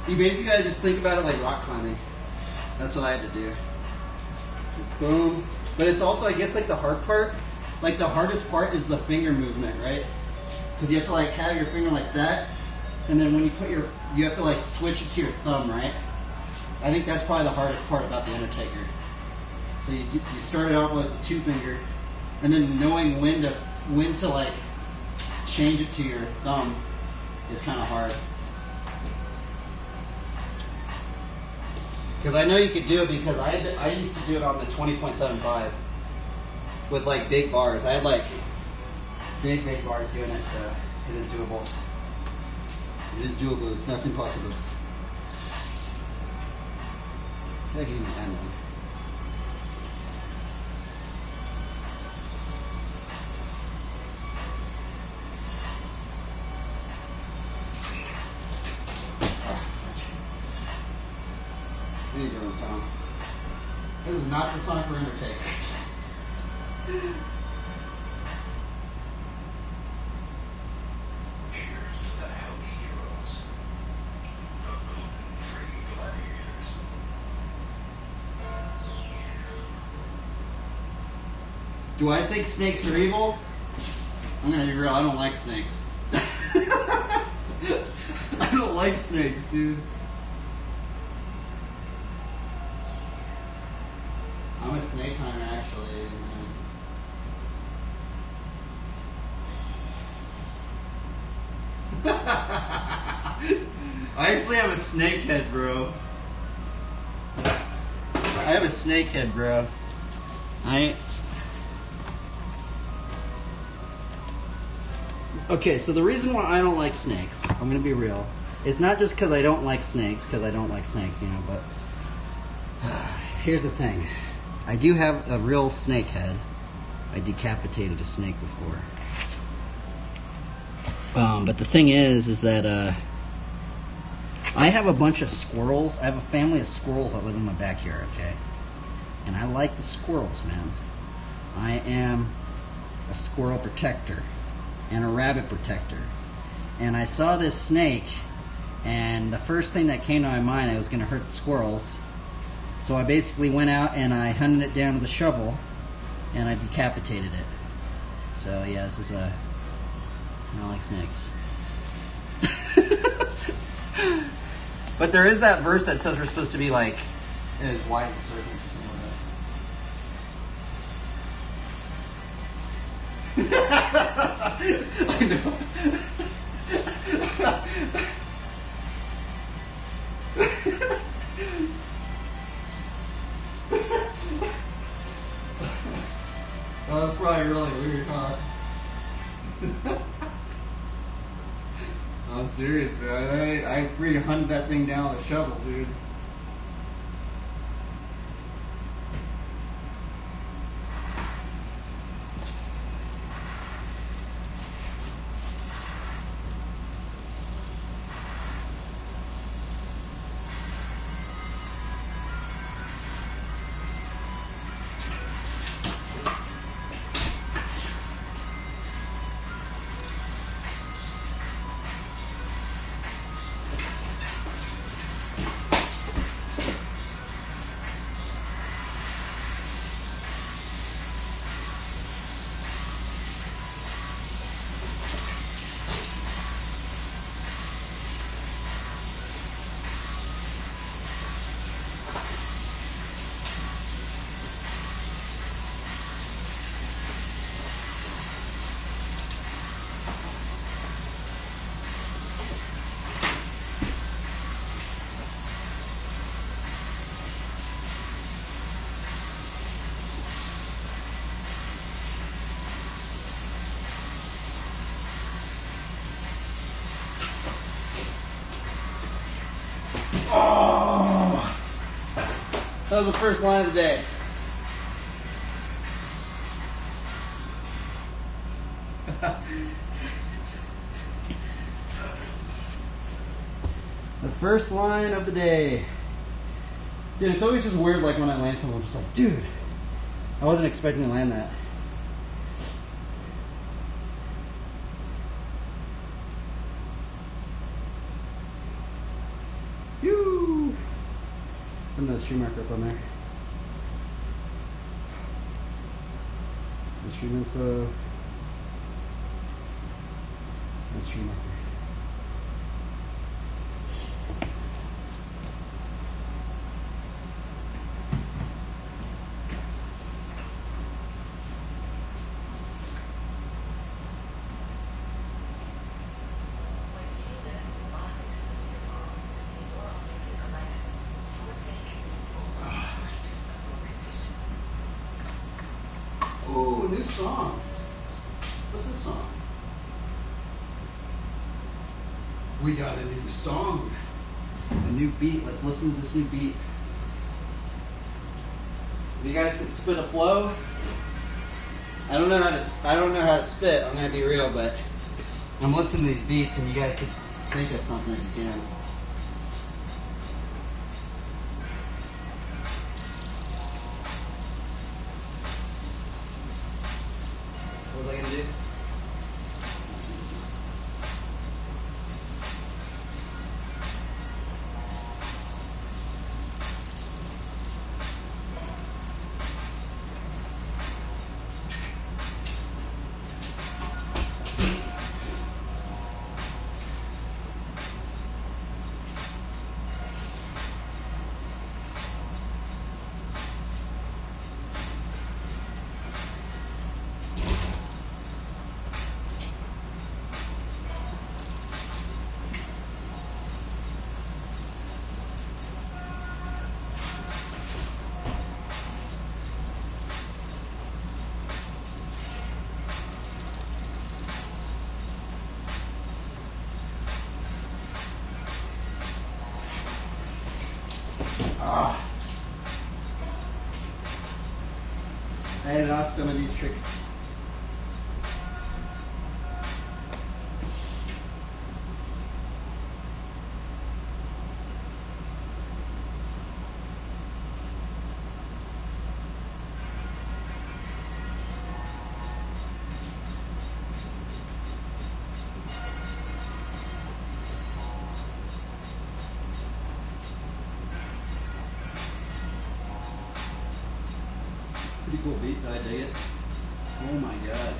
A: You basically gotta just think about it like rock climbing. That's what I had to do. Boom. But it's also, I guess, like the hard part. Like the hardest part is the finger movement, right? Because you have to like have your finger like that. And then when you put you have to like switch it to your thumb, right? I think that's probably the hardest part about the Undertaker. So you start it off with the two finger, and then knowing when to like change it to your thumb is kind of hard. Because I know you could do it because I used to do it on the 20.75 with like big bars. I had like big bars doing it, so it is doable. It is doable. It's not impossible. I can even hand one. What are you doing, song? This is not the song for Undertakers.
C: Here's to the healthy heroes, the gluten-free gladiators.
A: Do I think snakes are evil? I'm gonna be real, I don't like snakes. I don't like snakes, dude. I'm a snake hunter, actually. I actually have a snake head, bro. I have a snake head, bro. Okay, so the reason why I don't like snakes, I'm gonna be real, it's not just because I don't like snakes, but here's the thing. I do have a real snake head. I decapitated a snake before. But the thing is that I have a bunch of squirrels. I have a family of squirrels that live in my backyard, okay? And I like the squirrels, man. I am a squirrel protector and a rabbit protector. And I saw this snake, and the first thing that came to my mind, I was going to hurt the squirrels. So I basically went out and I hunted it down with a shovel, and I decapitated it. So yeah, this is I don't like snakes. But there is that verse that says we're supposed to be like And as wise as a serpent or something like that. I know. Well, that's probably really weird, huh? I'm serious, man. I freaking hunted that thing down with a shovel, dude. Oh! That was the first line of the day. The first line of the day. Dude, it's always just weird, like when I land something, I'm just like, dude, I wasn't expecting to land that. Yoo! Put another stream marker up on there. The stream info. The stream marker. Ooh, new song. What's this song? We got a new song. A new beat. Let's listen to this new beat. If you guys can spit a flow. I don't know how to spit, I'm gonna be real, but I'm listening to these beats and you guys can think of something if you can. What was I gonna do? I had lost some of these tricks. Pretty cool beat, I dig it. Oh my god.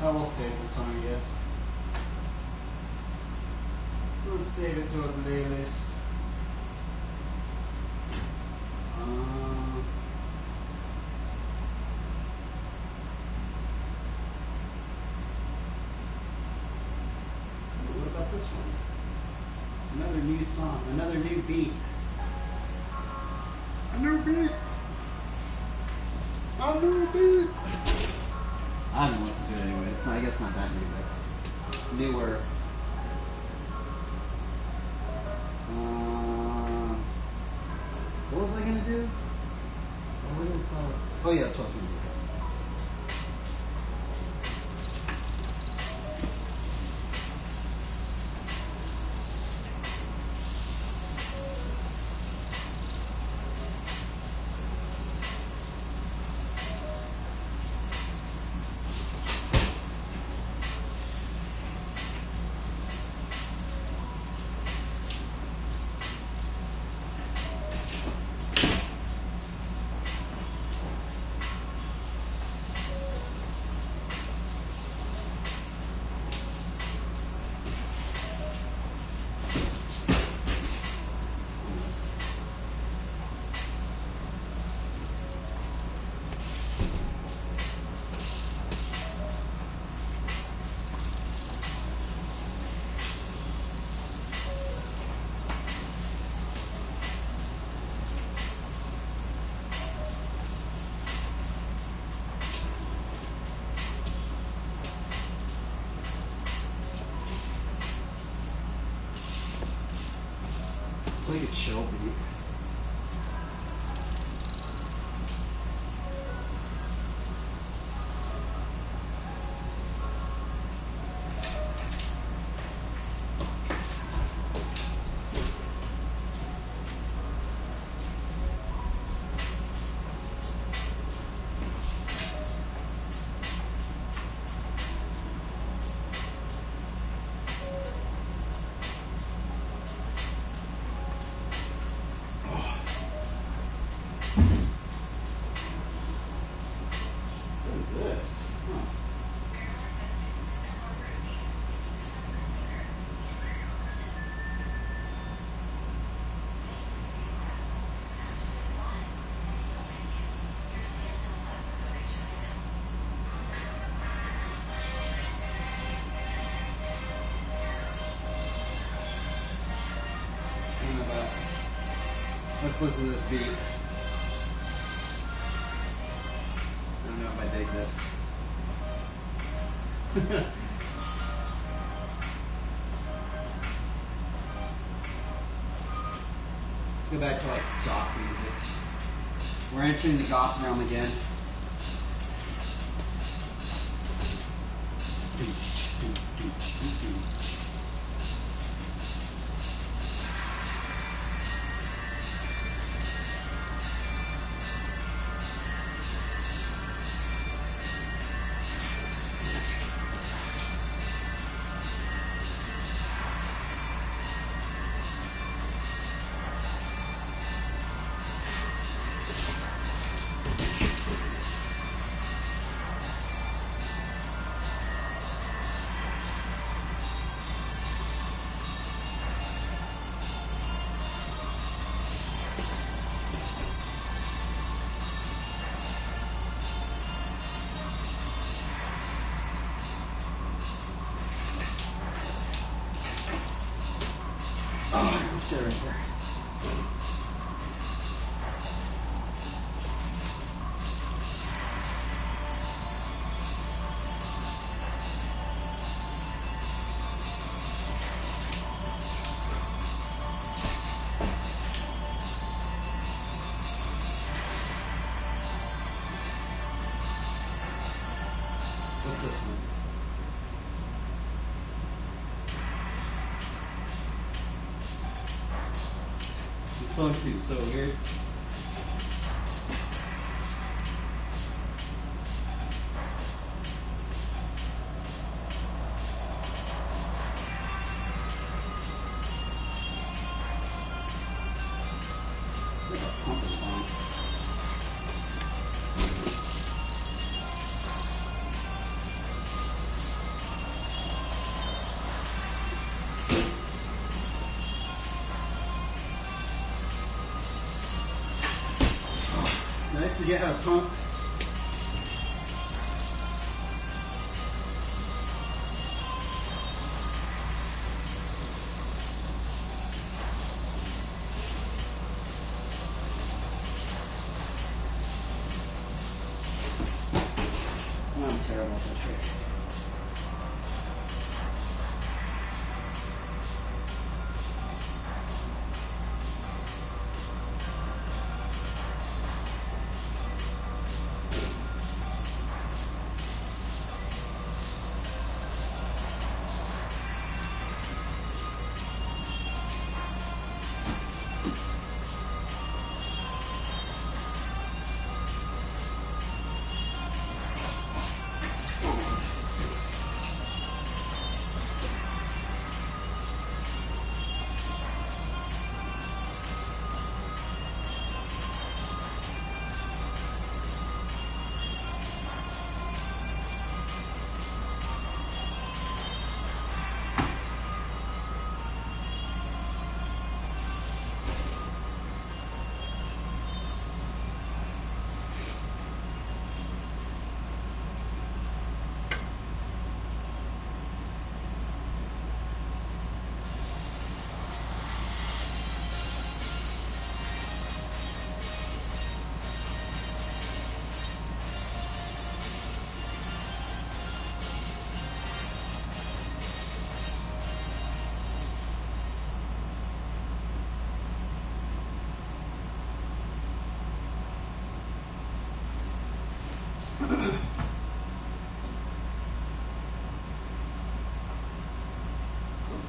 A: Oh, we'll save this one, I guess. Let's save it to a playlist. What about this one? Another new song, another new beat. A new beat. A new beat. I don't know what to do anyway. It's not, I guess not that new, but newer. What was I gonna do? Oh yeah, that's what I was gonna do. It's like a chill beat. What is this? Huh. I don't know about. Let's listen to this beat. I don't know if I dig this. Let's go back to like goth music. We're entering the goth realm again. Oh, let's stay right there. What's this one? This song seems so weird. It's like a pumping song. I forget how to pump. I'm terrible at that trick.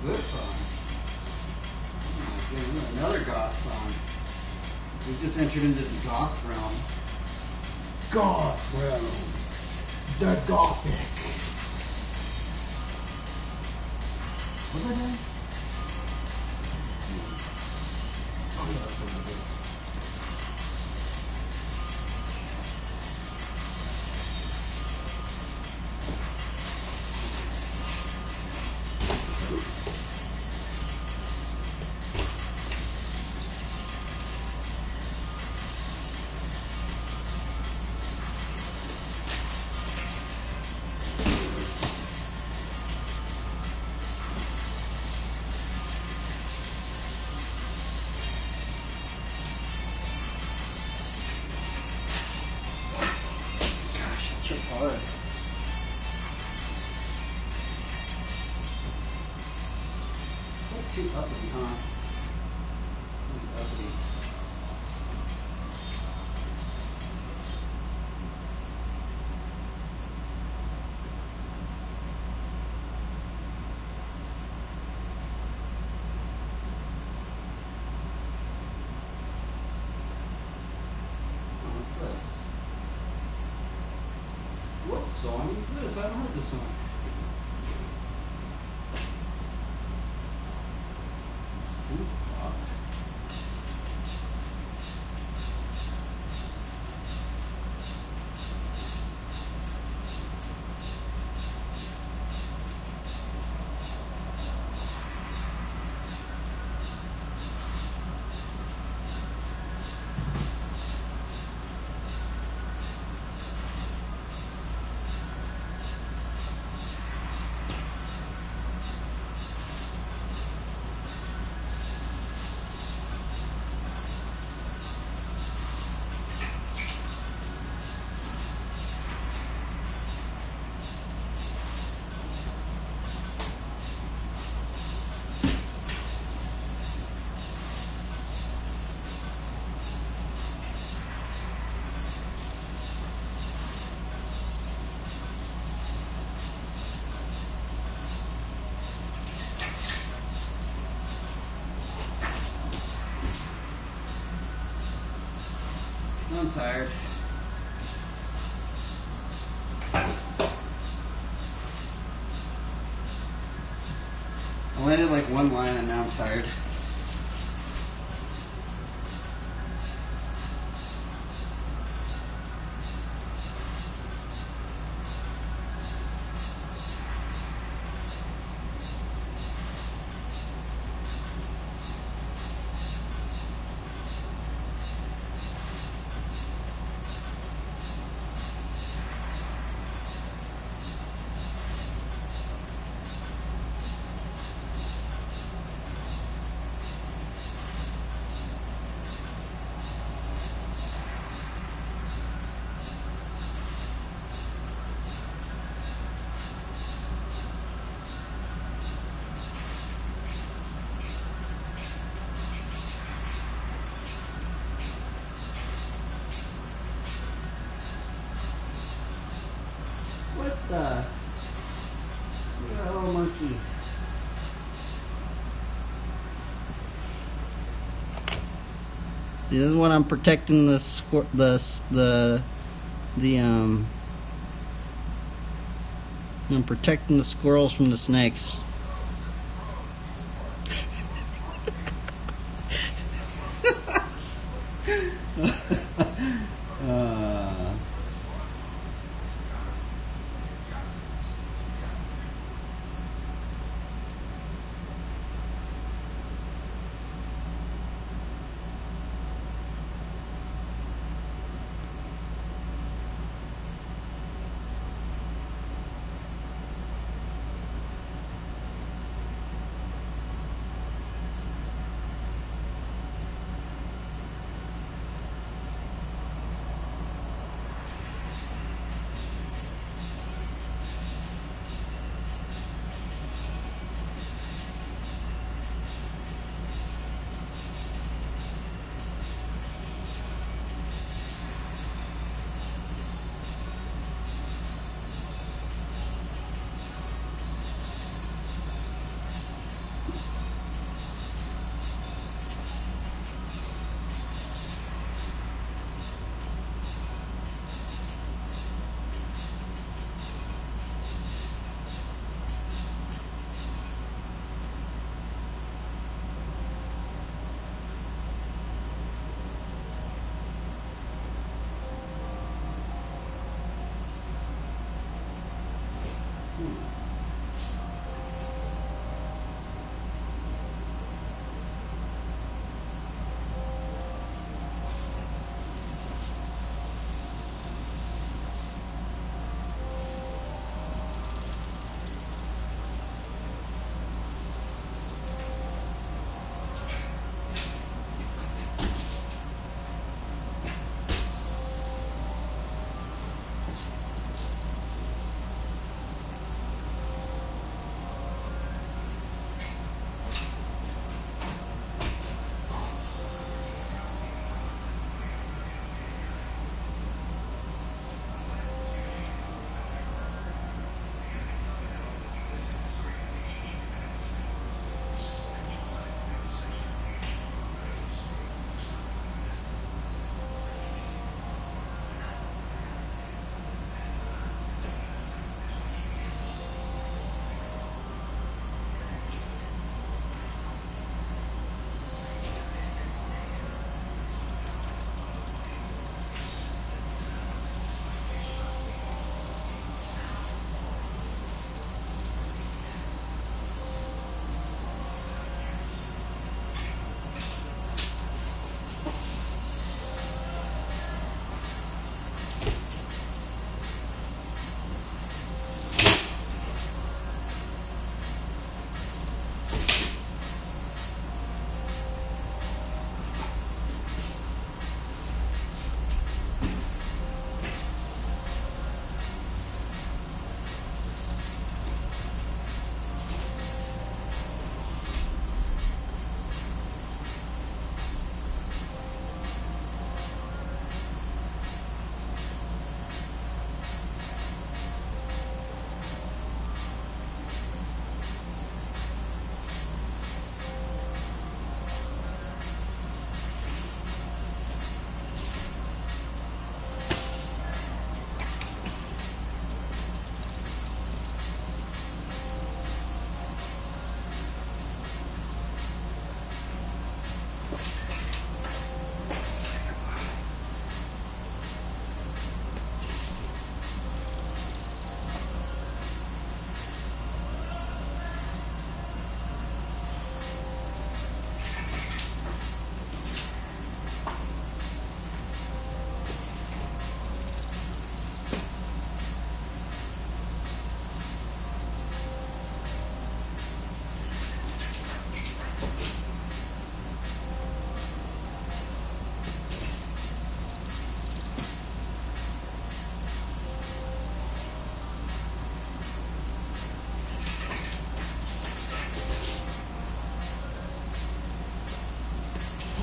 A: This song. Oh my goodness, another goth song. We just entered into the goth realm.
D: Goth realm. The Gothic.
A: What was I doing?
D: Oh, that's what it is.
A: Gosh, I tripped hard. That's too uppity, huh? Too uppity. Oh, what's this? What song is this? I haven't heard this song. Synth pop. I'm tired. I landed like one line and now I'm tired.
B: This is when I'm protecting I'm protecting the squirrels from the snakes.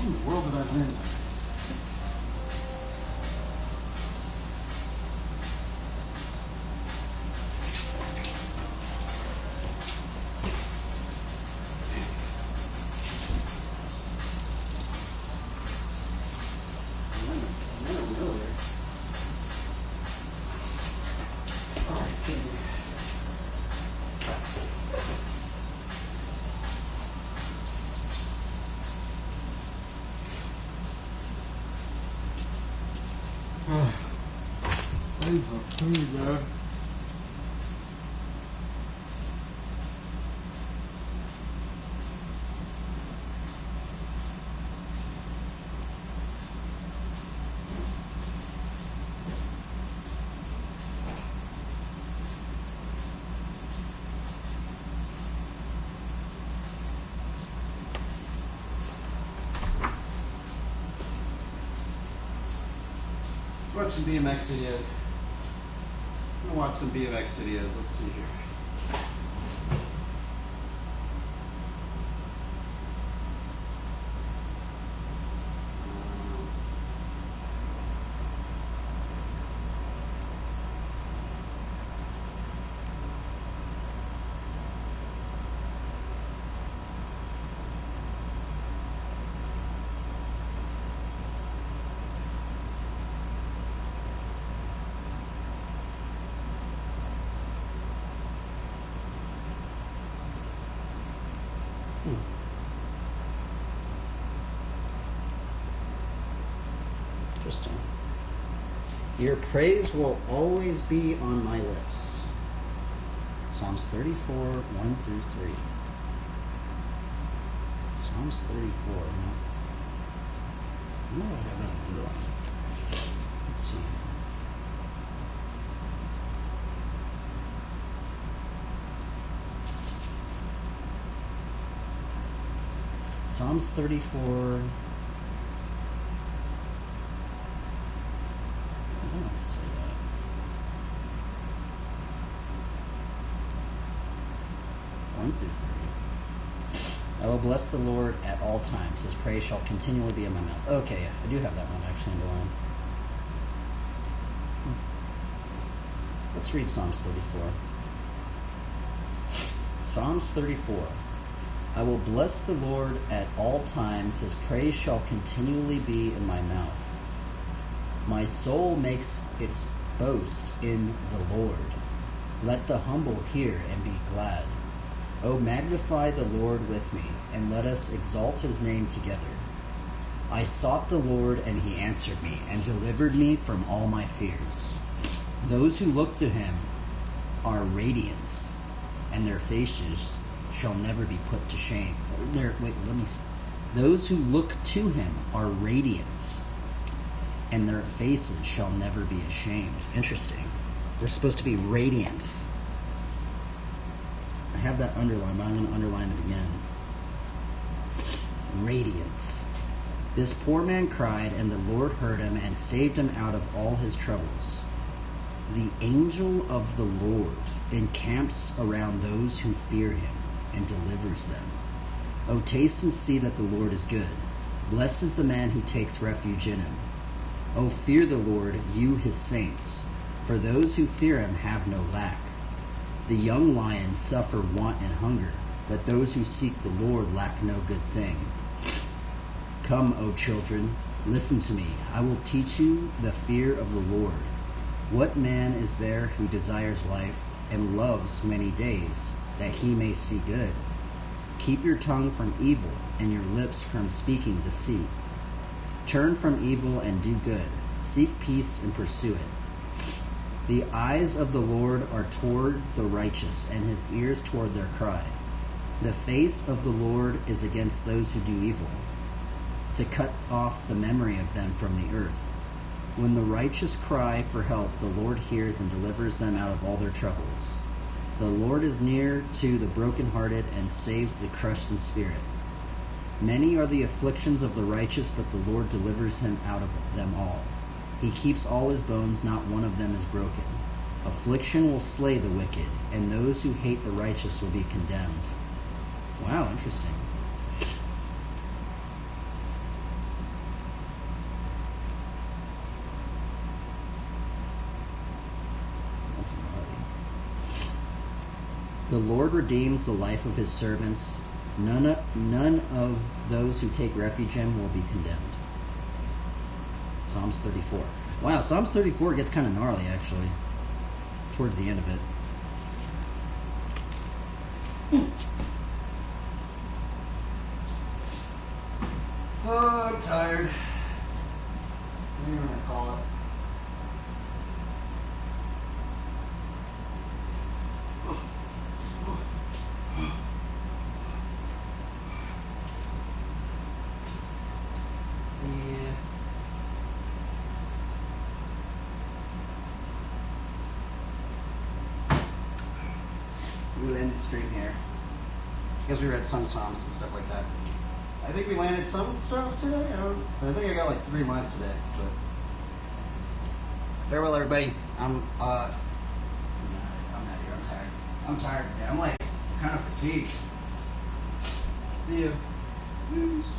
A: What in the world did I do?
D: plenty of food there.
A: Watch some BMX videos. I'm gonna watch some BMX videos. Let's see here.
B: Interesting. Your praise will always be on my lips. Psalms 34, 1 through 3. Psalms 34. I know I have that underlined. Let's see. Psalms 34. I don't say that. One through 3. I will bless the Lord at all times. His praise shall continually be in my mouth. Okay, I do have that one actually underlined. Let's read Psalms 34. Psalms 34. I will bless the Lord at all times. His praise shall continually be in my mouth. My soul makes its boast in the Lord. Let the humble hear and be glad. O magnify the Lord with me, and let us exalt his name together. I sought the Lord, and he answered me, and delivered me from all my fears. Those who look to him are radiant, and their faces shall never be put to shame. Those who look to him are radiant, and their faces shall never be ashamed. Interesting. We're supposed to be radiant. I have that underlined, but I'm going to underline it again. Radiant. This poor man cried, and the Lord heard him and saved him out of all his troubles. The angel of the Lord encamps around those who fear him and delivers them. O taste and see that the Lord is good. Blessed is the man who takes refuge in him. O fear the Lord, you his saints, for those who fear him have no lack. The young lions suffer want and hunger, but those who seek the Lord lack no good thing. Come, O children, listen to me. I will teach you the fear of the Lord. What man is there who desires life and loves many days, that he may see good? Keep your tongue from evil and your lips from speaking deceit. Turn from evil and do good. Seek peace and pursue it. The eyes of the Lord are toward the righteous, and his ears toward their cry. The face of the Lord is against those who do evil, to cut off the memory of them from the earth. When the righteous cry for help, the Lord hears and delivers them out of all their troubles. The Lord is near to the brokenhearted and saves the crushed in spirit. Many are the afflictions of the righteous, but the Lord delivers him out of them all. He keeps all his bones, not one of them is broken. Affliction will slay the wicked, and those who hate the righteous will be condemned. Wow, interesting. That's gnarly. The Lord redeems the life of his servants. None of those who take refuge in him will be condemned. Psalms 34. Wow, Psalms 34 gets kind of gnarly, actually, towards the end of it. Oh, I'm tired. What do you want to call it? We'll end the stream here. Because we read some Psalms and stuff like that.
A: I think we landed some stuff today.
B: I think I got like 3 lines today. But farewell, everybody. I'm out of here. I'm tired. I'm tired today. I'm like kind of fatigued. See you. Peace.